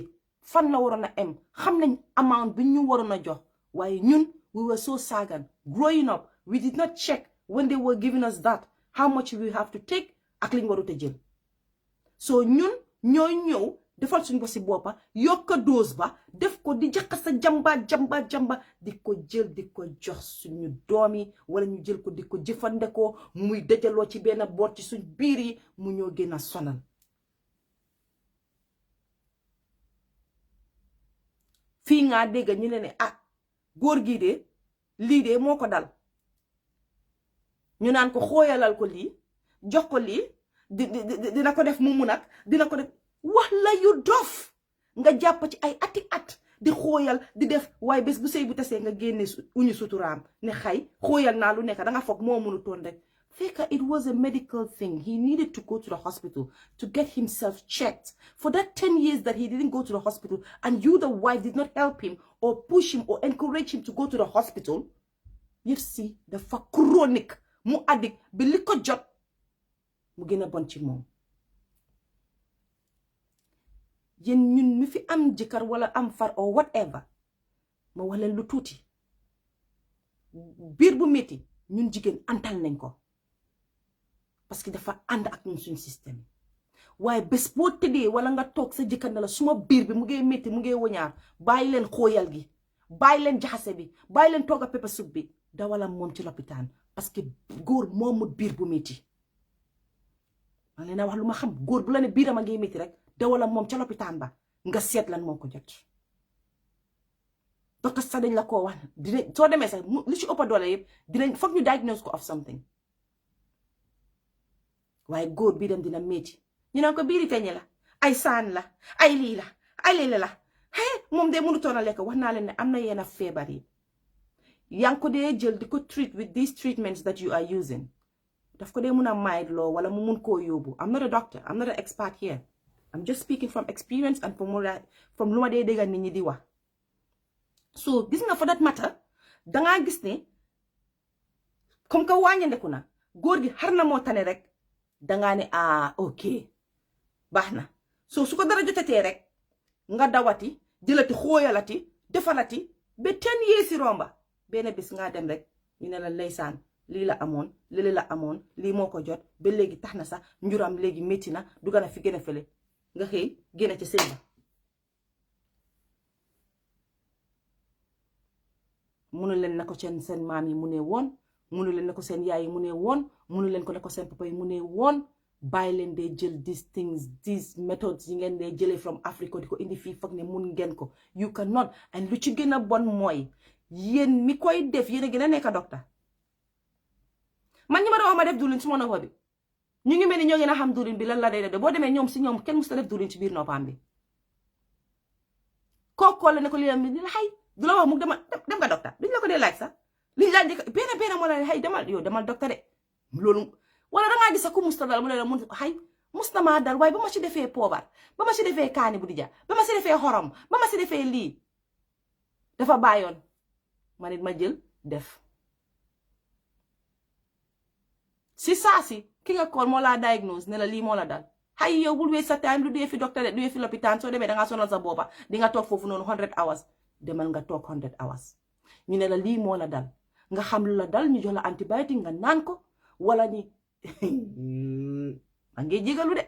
S1: fan la waroon a am xam nañ amount bi ñu waroon a jox waaye ñun we were so sagan growing up we did not check when they were giving us that how much we have to take ak liñ warut a jël so ñun ñooy ñëw defal suñ ko si boppa yokka dose ba def ko di jaqa sa jamba di ko jël di ko jox suñu doom yi wala ñu jël ko di ko jëfandikoo muy dajaloo ci benn boot ci suñ biir yi mu ñoo gën a sonal fii nga dégg ñu ne ah góor gii de lii de moo ko dal ñu naan ko xooyalal ko lii jox ko lii dina ko def mu nag dina ko def wax la yu dof nga jàpp ci ay ati at di xooyal di def waaye bés bu sëy bu tasee nga génne uñu suturaam ne xay xooyal naa lu nekk danga foog moo mënu toon rek fekka it was a medical thing. He needed to go to the hospital to get himself checked. For that 10 years that he didn't go to the hospital and you, the wife, did not help him or push him or encourage him to go to the hospital, you see, dafa chronic mu addict bi li ko jot mu gën a bon ci moom. Yéen ñun mi fi am jëkkër wala am far or whatever ma wax leen lu tuuti biir bu métti ñun jigéen antal nañ ko parce que dafa ànd ak ñun suñ système waaye bés boo tëddee wala nga toog sa jëkkër na la suma biir bi mu ngee métti mu ngee woñaar bàyyi leen xooyal gi bàyyi leen jaxase bi bàyyi leen togga pepper soup bi dawalam moom ci lopitaan parce que góor moomut biir bu métti ma leen a wax lu ma xam góor bu la ne biiram a ngee métti rek dawalam moom ca lopitaan ba nga seet lan moo ko jot docteur sax dañ la koo wax dinañ soo demee sax li ci ëpp doole yëpp dinañ foog ñu diagnose ko of something waaye góor bii dem dina métti ñu naan ko biiri feeñe la ay saan la ay lii la ay lii la moom de mënutoon a lekk wax naa leen ne am na yenn feebar yi yaa ngi ko dee jël di ko treat with these treatments that you are using daf ko dee mun a mild loo wala mu mun koo yóbbu. I'm not a doctor, I'm not an expert here. I'm just speaking from experience and from lu ma dee déggal nit ñi di wax. So gis nga for that matter dangaa gis ne comme que wàññandeku na góor gi xar na moo tane rek dangaa ne ok baax na so su ko dara jotatee rek nga dawati jëlati xooyalati defalati ba 10 years si romba benn bés nga dem rek ñu ne la ndeysaan lii la amoon lii la amoon lii moo ko jot ba léegi tax na sax njuram léegi métti na du gën a fi gën a fële nga xëy génn ci sëy ba munu leen na ko seen maam yi mu ne woon munu leen na ko seen yaay yi mu ne woon munu leen ko na ko seen papa yi mu ne woon bàyyi leen dee jël these things these methods yi ngeen dee jëlee from Africa di ko indi fii foog ne mun ngeen ko you cannot and lu ci gën a bon mooy yéen mi koy def yéen a gën a nekk docteur man ñi ma doon wax ma def diwlin su ma noppa bi ñu ngi mel ni ñoo gën a xam diwlin bi lan la dee def boo demee ñoom si ñoom kenn musta def diwlin ci biir noppam bi kooku la ne ko lii la xay du la wax mu dem nga docteur duñ la ko dee laaj sax liñ laaj di benn moo la xay demal docteur de loolu wala dangaa gis ku musta dal mu ne la mun xay musta maa dal waaye ba ma ci defee poobar ba ma ci defee kaani bu di ja ba ma ci defee xorom ba ma ci defee lii dafa bàyyoon ma nit ma jël def si saa si ki nga kool moo laa diagnose ne la lii moo la dal xay yow bul waste sa time du dee fi docteur de du dee fi lopitaan soo demee dangaa sonal sa boppa di nga toog foofu noonu 100 hours demal nga toog 100 hours ñu ne la lii moo la dal nga xam lu la dal ñu jox la antibiotique nga naan ko wala ni maa ngi jégalu de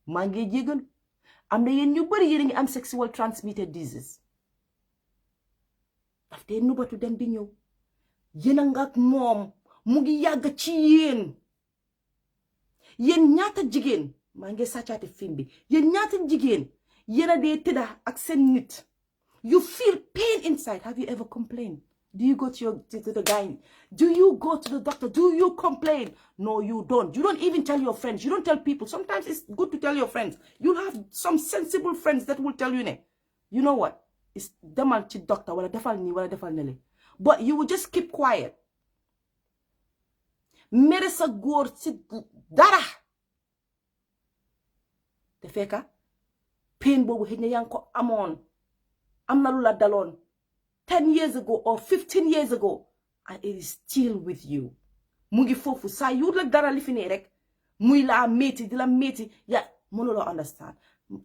S1: maa ngi jégalu am na yéen ñu bari yéen a ngi am sexual transmitted disease daf dee nubatu dem di ñëw yéen a nga ak moom mu ngi yàgg ci yéen ñaata jigéen maa ngi sàccaate film bi yéen ñaata jigéen yéen a dee tëdda ak seen nit you feel pain inside. Have you ever complained? Do you go to the guy? Do you go to the doctor? Do you complain? No, you don't. You don't even tell your friends. You don't tell people. Sometimes it's good to tell your friends. You'll have some sensible friends that will tell you, you know what? It's demal ci doctor wala defal ni wala defal nele. But you will just keep quiet. Mere sa góor ci dara. Te fekka pain boobu xëy na yaa ngi ko amoon. am na lu la daloon 10 years ago or 15 years ago and it is still with you mu ngi foofu saa yu la dara li fi ne rek muy la métti di la métti ya mënuloo understand.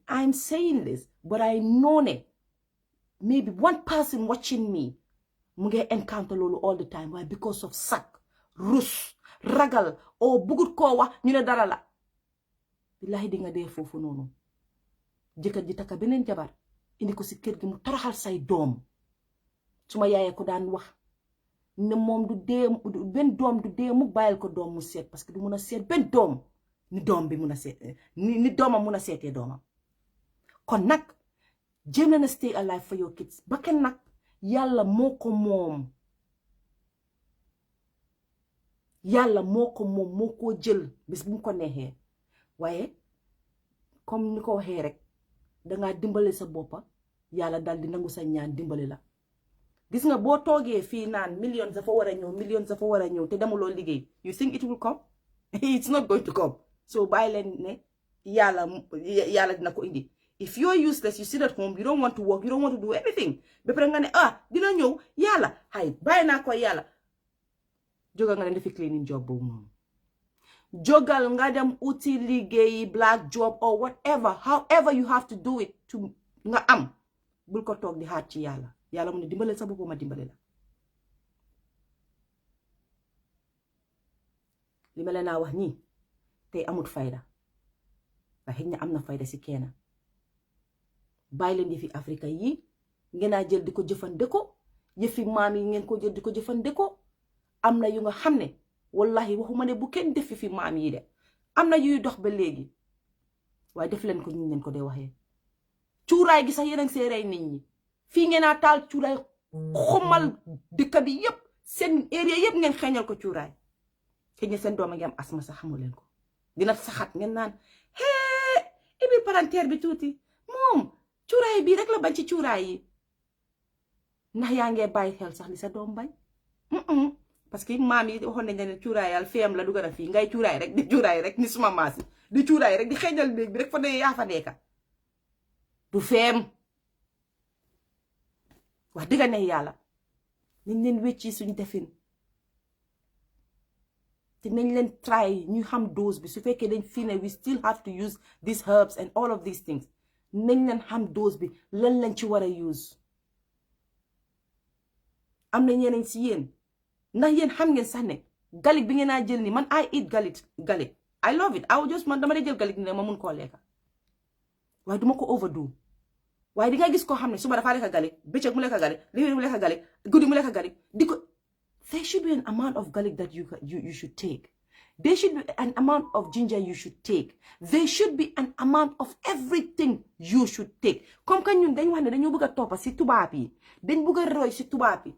S1: I'm saying this but I know ne maybe one person watching me mu ngi encounter loolu all the time why because of sac rus ragal o bugut koo wax ñu ne dara la billahi di nga dee foofu noonu jëkkër ji takka beneen jabar indi ko si kër gi mu toroxal say doom suma yaayee ko daan wax ne moom du dee benn doom du dee mu bàyyil ko doom mu seet parce que du mun a seet benn doom ni doom bi mun a seet ni doomam mun a seetee doomam kon nag jéem na stay alive for your kids ba kenn nag yàlla moo ko moom moo ko jël bis bu mu ko neexee waaye comme ni ko waxee rek dangaa dimbale sa boppa yàlla dal di nangu sa ñaan dimbale la gis nga boo toogee fii naan millions dafa war a ñëw te demuloo liggéey you think it will come it's not going to come so bàyyi leen ne yàlla dina ko indi if you're useless you sit at home you don't want to work you don't want to do anything ba pare nga ne dina ñëw yàlla bàyyi naa ko yàlla jógal nga dem defi cleaning job boobu noonu jógal nga dem uti liggéey black job or whatever however you have to do it to nga am bul ko toog di xaar ci yàlla mu ne dimbale sa bopp ma dimbale la li ma leen a wax nii tey amut fayda waaye xëy na am na fayda si kenn bàyyi leen yëfi Afrika yi ngeen a jël di ko jëfandikoo yëfi maam yi ngeen ko jël di ko jëfandikoo am na yu nga xam ne wallahi waxuma ne bu kenn def fi maam yi de am na yuy dox ba léegi waaye def leen ko ñu leen ko dee waxee cuuraay gi sax yéen a ngi see rey nit ñi fii ngeen a taal cuuraay xomal dëkk bi yëpp seen area yëpp ngeen xeeñal ko cuuraay xëy na seen doom a ngi am asma sax xamu leen ko dina saxat ngeen naan ibil palanteer bi tuuti moom cuuraay bii rek la bañ ci cuuraay yi ndax yaa ngee bàyyi xel sax li sa doom bañ parce que maam yi waxoon nañ ne cuuraayal feem la du gën a fii ngay cuuraay rek di cuuraay rek ni suma maas yi di cuuraay rek di xeeñal néeg bi rek fa ne yaa fa nekka du feem wax dëgg ne yàlla nañ leen wecci suñ defin te nañ leen try ñu xam dose bi su fekkee dañ fii ne we still have to use these herbs and all of these things nañ leen xam dose bi lan lañ ci war a use am na ñeneen si yéen ndax yéen xam ngeen sax ne galik bi ngeen a jël ni man I eat galik I love it man dama dee jël galik ni ne ma mun koo lekka waaye duma ko overdo waaye di nga gis koo xam ne suba dafa lekka galik bëccëg mu lekka galik liwéer mu lekka galik guddi mu lekka galik di ko there should be an amount of garlic that you should take. There should be an amount of ginger you should take. There should be an amount of everything you should take. Comme que ñun dañ wax ne dañoo bëgg a toppa si tubaab yi dañ bëgg a roy si tubaab yi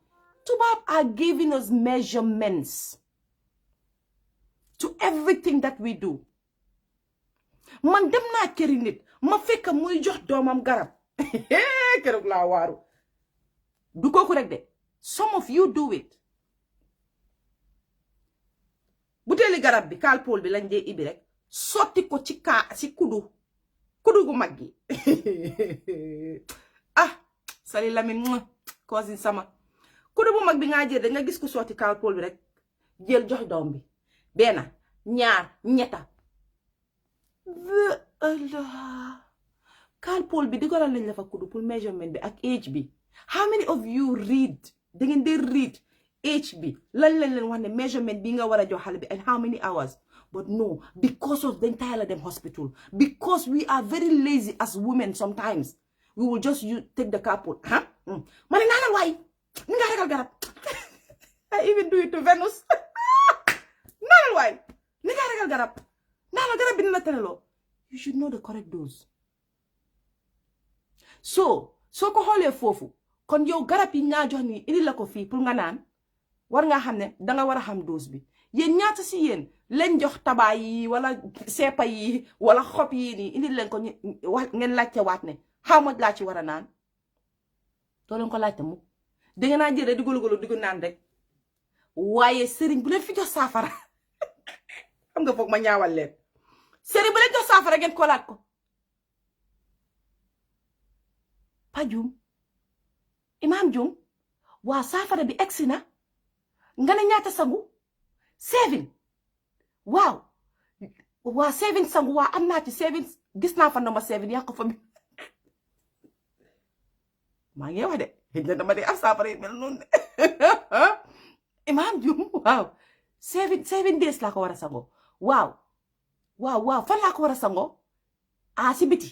S1: tubaab are giving us measurements to everything that we do. Man dem naa këri nit ma fekk muy jox doomam garab keroog laa waaru du kooku rek de some of you do it. buteeli garab bi kalpool bi lañ dee ibi rek sotti ko ci si kudu gu mag gi sali lamin cousin sama kudu bu mag bi nga jël nga gis ko sotti kalpool bi rek jël jox doom bi benn ñaar ñetta Allah kalpool bi di ko lañ la fa kudu pour measurement bi ak age bi how many of you read da ngeen dee read age bi lan leen wax ne measurement bi nga war a jox xale bi and how many hours but no because of dañ tayal dem hospital because we are very lazy as women sometimes we will just take the couple ma ne naanal waay ni nga ragal garab I even do it to Venus naanal waay ni nga ragal garab naanal garab bi dina teneloo you should know the correct dose so soo ko xoolee foofu kon yow garab yi nga jox ni indi la ko fii pour nga naan war nga xam ne danga war a xam dose bi yéen ñaata si yéen leen jox tabaay yi wala seepa yi wala xob yi nii indi leen ko ngeen laajte waat ne how much laa ci war a naan doo leen ko laajte mu danga naa jël rek di golo di ko naan rek waaye sëriñ bu leen fi jox saafara xam nga foog ma ñaawal leen sëriñ bu leen jox saafara ngeen ko laaj ko pajum imaam jum waa saafara bi egsi na nga ne ñaata sangu 7 waaw waa 7 sangu waa am naa ci 7 gis naa fa number 7 yaa ko fa mi maa ngi wax de xëy na dama de am saafara yi mel noonu de imaam jum waaw 7 days laa ko war a sangoo waaw fan laa ko war a sangoo si biti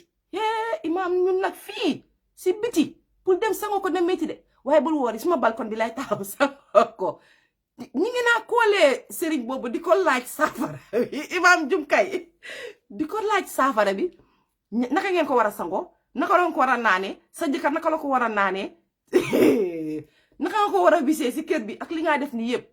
S1: imam ñun nag fii si biti pour dem sango ko na métti de waaye bul woori suma balcon bi lay taxaw sango ko ñi ngi naa koolee sëriñ boobu di ko laaj saafara imam Jumkay di ko laaj saafara bi naka ngeen ko war a sango naka la ko war a naanee sa jëkkër naka la ko war a naanee naka nga ko war a bisee si kër bi ak li nga def ni yëpp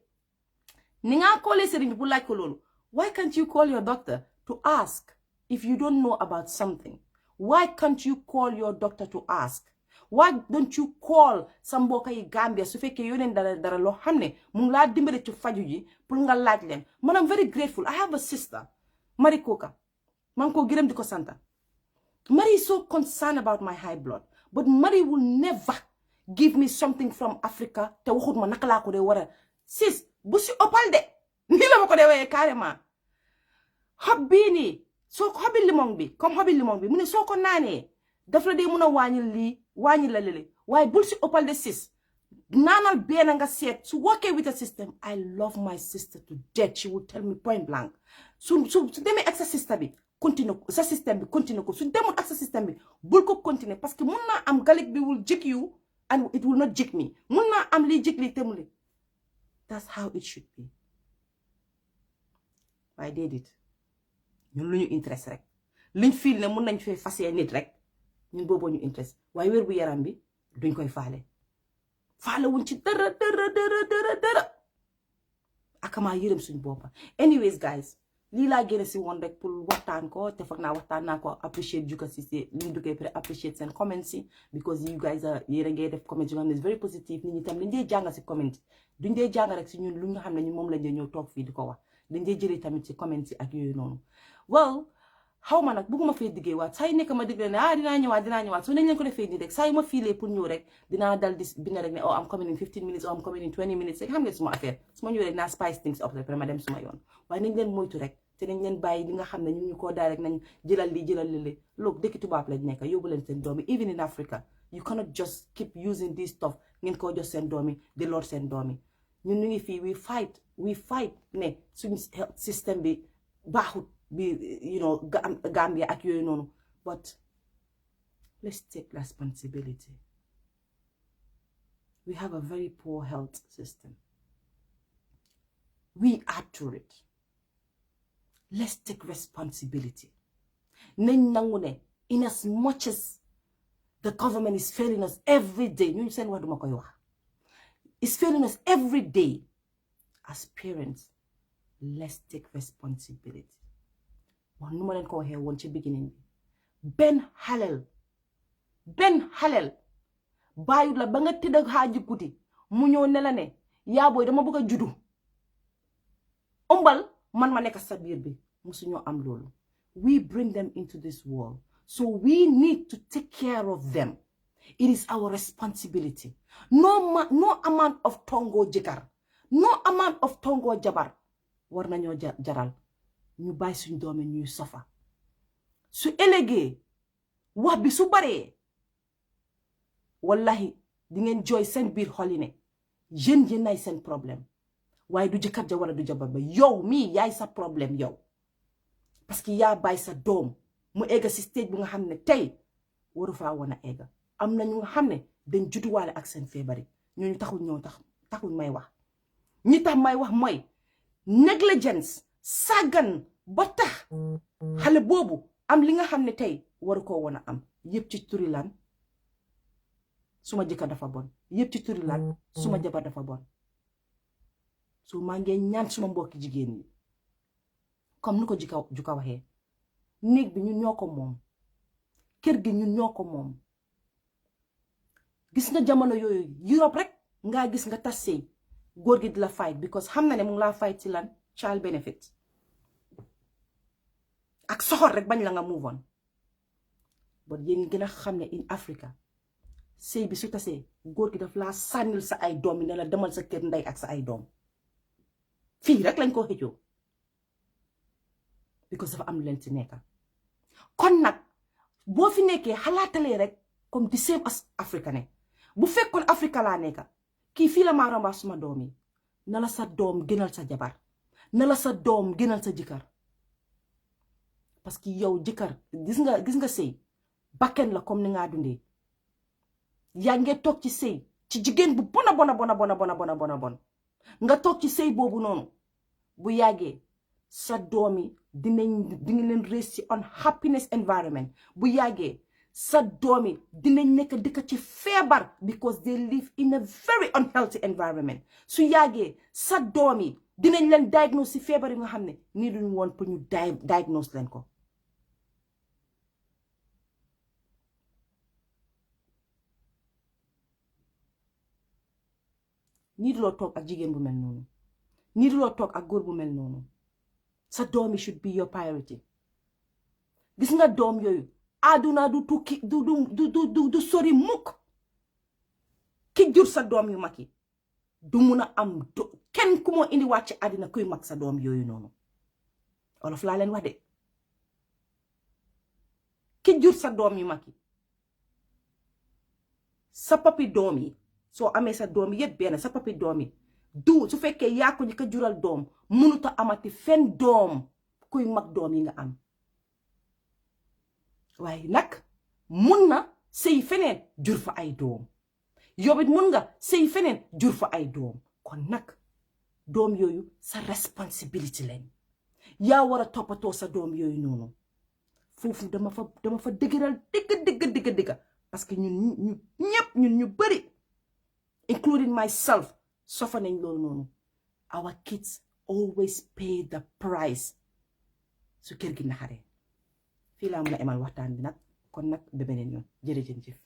S1: ni nga koolee sëriñ bi bu laaj ko loolu why can't you call your doctor to ask if you don't know about something? Why can't you call your doctor to ask? Why don't you call sa mbokk yi Gambia su fekkee yónnee dara loo xam ne mu ngi laa dimbale ci faju ji pour nga laaj leen man I'm very grateful. I have a sister Marie Koka maa ngi ko gërëm di ko santa. Marie is so concerned about my high blood but Marie will never give me something from Africa te waxut ma naka laa ko dee war a sis bu si opal de nii la ma ko dee wooyee carrément xob bii nii soo xobi limon bi comme xobi limon bi mu ne soo ko naanee daf la dee mun a wàññil lii wàññil la lële waaye bul si opal de sis naanal benn nga seet su workee with a system. I love my sister to death. She would tell me point blank su demee ak sa sister bi continue ko sa système bi continue ko su demul ak sa système bi bul ko continuer parce que mun naa am galik bi will jig you and it will not jig me. Mun naa am lii jig lii temuli. That's how it should be. waaye déedéet ñun lu ñu interest rek liñ fiil ne mun nañ fee fasee nit rek ñun booboo ñu interest waaye wér bu yaram bi duñ koy faale wuñ ci dara akamaa yërëm suñ boppa. Anyways guys lii laa génne si woon rek pour waxtaan ko te foog naa waxtaan naa ko appreciate Juka Cissé li ñu duggee après appreciate seen comments yi because you guys are yéen a ngay def comments yu nga xam ne very positive nit ñi tam liñ dee jàng si comments duñ dee jàng rek si ñun lu nga xam ne ñun moom lañ dee ñëw toog fii di ko wax dañ dee jëlee tamit ci comments yi ak yooyu noonu. well xaw ma nag bëgguma fee diggee waat saa yu nekk ma digle ne dinaa ñëwaat su nañ leen ko defee nii rek saa yu ma fiilee pour ñëw rek dinaa dal di bind rek ne I'm coming in 15 minutes or I'm coming in 20 minutes rek xam nga suma affaire su ma ñëw rek naa spice things up rek ma dem suma yoon waaye nañ leen moytu rek te nañ leen bàyyi li nga xam ne ñu koo daal rek nañ jëlal li look dëkk tubaab lañ nekk yóbbu leen seen doom yi even in Africa you cannot just keep using this stuff ngeen koo jox seen doom yi di lor seen doom yi ñun ñu ngi fii we fight ne suñu health system bi baaxut bi Gambia ak yooyu noonu but let's take responsibility. We have a very poor health system. We add to it. Let's take responsibility. Nañ nangu ne in as much as the government is failing us every day ñu seen wax duma koy wax is failing us every day as parents let's take responsibility. wax nu ma leen ko waxee woon ci beginning bi benn xaleel bàyyi la ba nga tëdd ak xaaji guddi mu ñëw ne la ne yaa booy dama bëgg a juddu ombal man ma nekk sa biir bi musuñoo am loolu. We bring them into this world so we need to take care of them. It is our responsibility. No amount of tongo jëkkër no amount of tongo jabar war nañoo jaral ñu bàyyi suñ doomi ñuy sofa su ëllëgee wax bi su baree wallahi di ngeen jooy seen biir xol yi ne yéen nay seen problème waaye du jëkkër ja wala du jabar ba yow mii yaay sa problème yow parce que yaa bàyyi sa doom mu egga si stage bi nga xam ne tey waru faa woon a egga am na ñu nga xam ne dañ judduwaale ak seen feebari ñooñu taxul may wax ñi tax may wax mooy négligence sàggan ba tax xale boobu am li nga xam ne tey waru koo woon a am yëpp ci turi lan suma jëkkër dafa bon yëpp ci turi lan suma jabar dafa bon so maa ngi ñaan suma mbokki jigéen ñi comme ni ko juka waxee néeg bi ñun ñoo ko moom kër gi ñun ñoo ko moom gis nga jamono yooyu Europe rek ngaa gis nga tas sëy góor gi di la fight because xam na ne mu ngi laa fight ci lan child benefit ak soxor rek bañ la nga move on but yéen gën a xam ne in Africa sëy bi su tasee góor gi daf laa sànnil sa ay doom yi ne la demal sa kër ndey ak sa ay doom fii rek lañ ko xëccoo because dafa am lu leen ci nekka kon nag boo fi nekkee xalaatalee rek comme di same as Africa ne bu fekkoon Africa laa nekka kii fii la maa ramba suma doom yi na la sa doom gënal sa jabar na la sa doom gënal sa jëkkër parce que yow jëkkër gis nga sëy bakken la comme ni nga dundee yaa ngi toog ci sëy ci jigéen bu bona nga toog ci sëy boobu noonu bu yàggee sa doomi di nga leen raise ci unhappiness environment bu yàggee sa doomi dinañ nekk dëkk ci feebar because they live in a very unhealthy environment su yàggee sa doomi dinañ leen diagnose ci feebar yi nga xam ne nii duñ woon pour ñu diagnose leen ko nii du loo toog ak jigéen bu mel noonu nii du loo toog ak góor bu mel noonu sa doomi should be your priority gis nga doom yooyu àdduna du tukki du sori mukk ki jur sa doom yu mag yi du mun a am kenn ku moo indi wàcc àddina kuy mag sa doom yooyu noonu olof laa leen wax de ki jur sa doom yu mag yi sa papi doom yi soo amee sa doom yëpp benn sa papi doom yi du su fekkee yaa ko ka jural doom mënuta amati fen doom kuy mag doom yi nga am waaye nag mun na sëy feneen jur fa ay doom yobit mun nga sëy feneen jur fa ay doom kon nag doom yooyu sa responsibility leen yaa war a toppatoo sa doom yooyu noonu foofu dama fa dëgëral dëgg parce que ñun ñu bari including myself sofa nañ loolu noonu our kids always pay the price su kër gi naxaree fii laa mën a emal waxtaan bi nag kon nag ba beneen yoon jërëjëf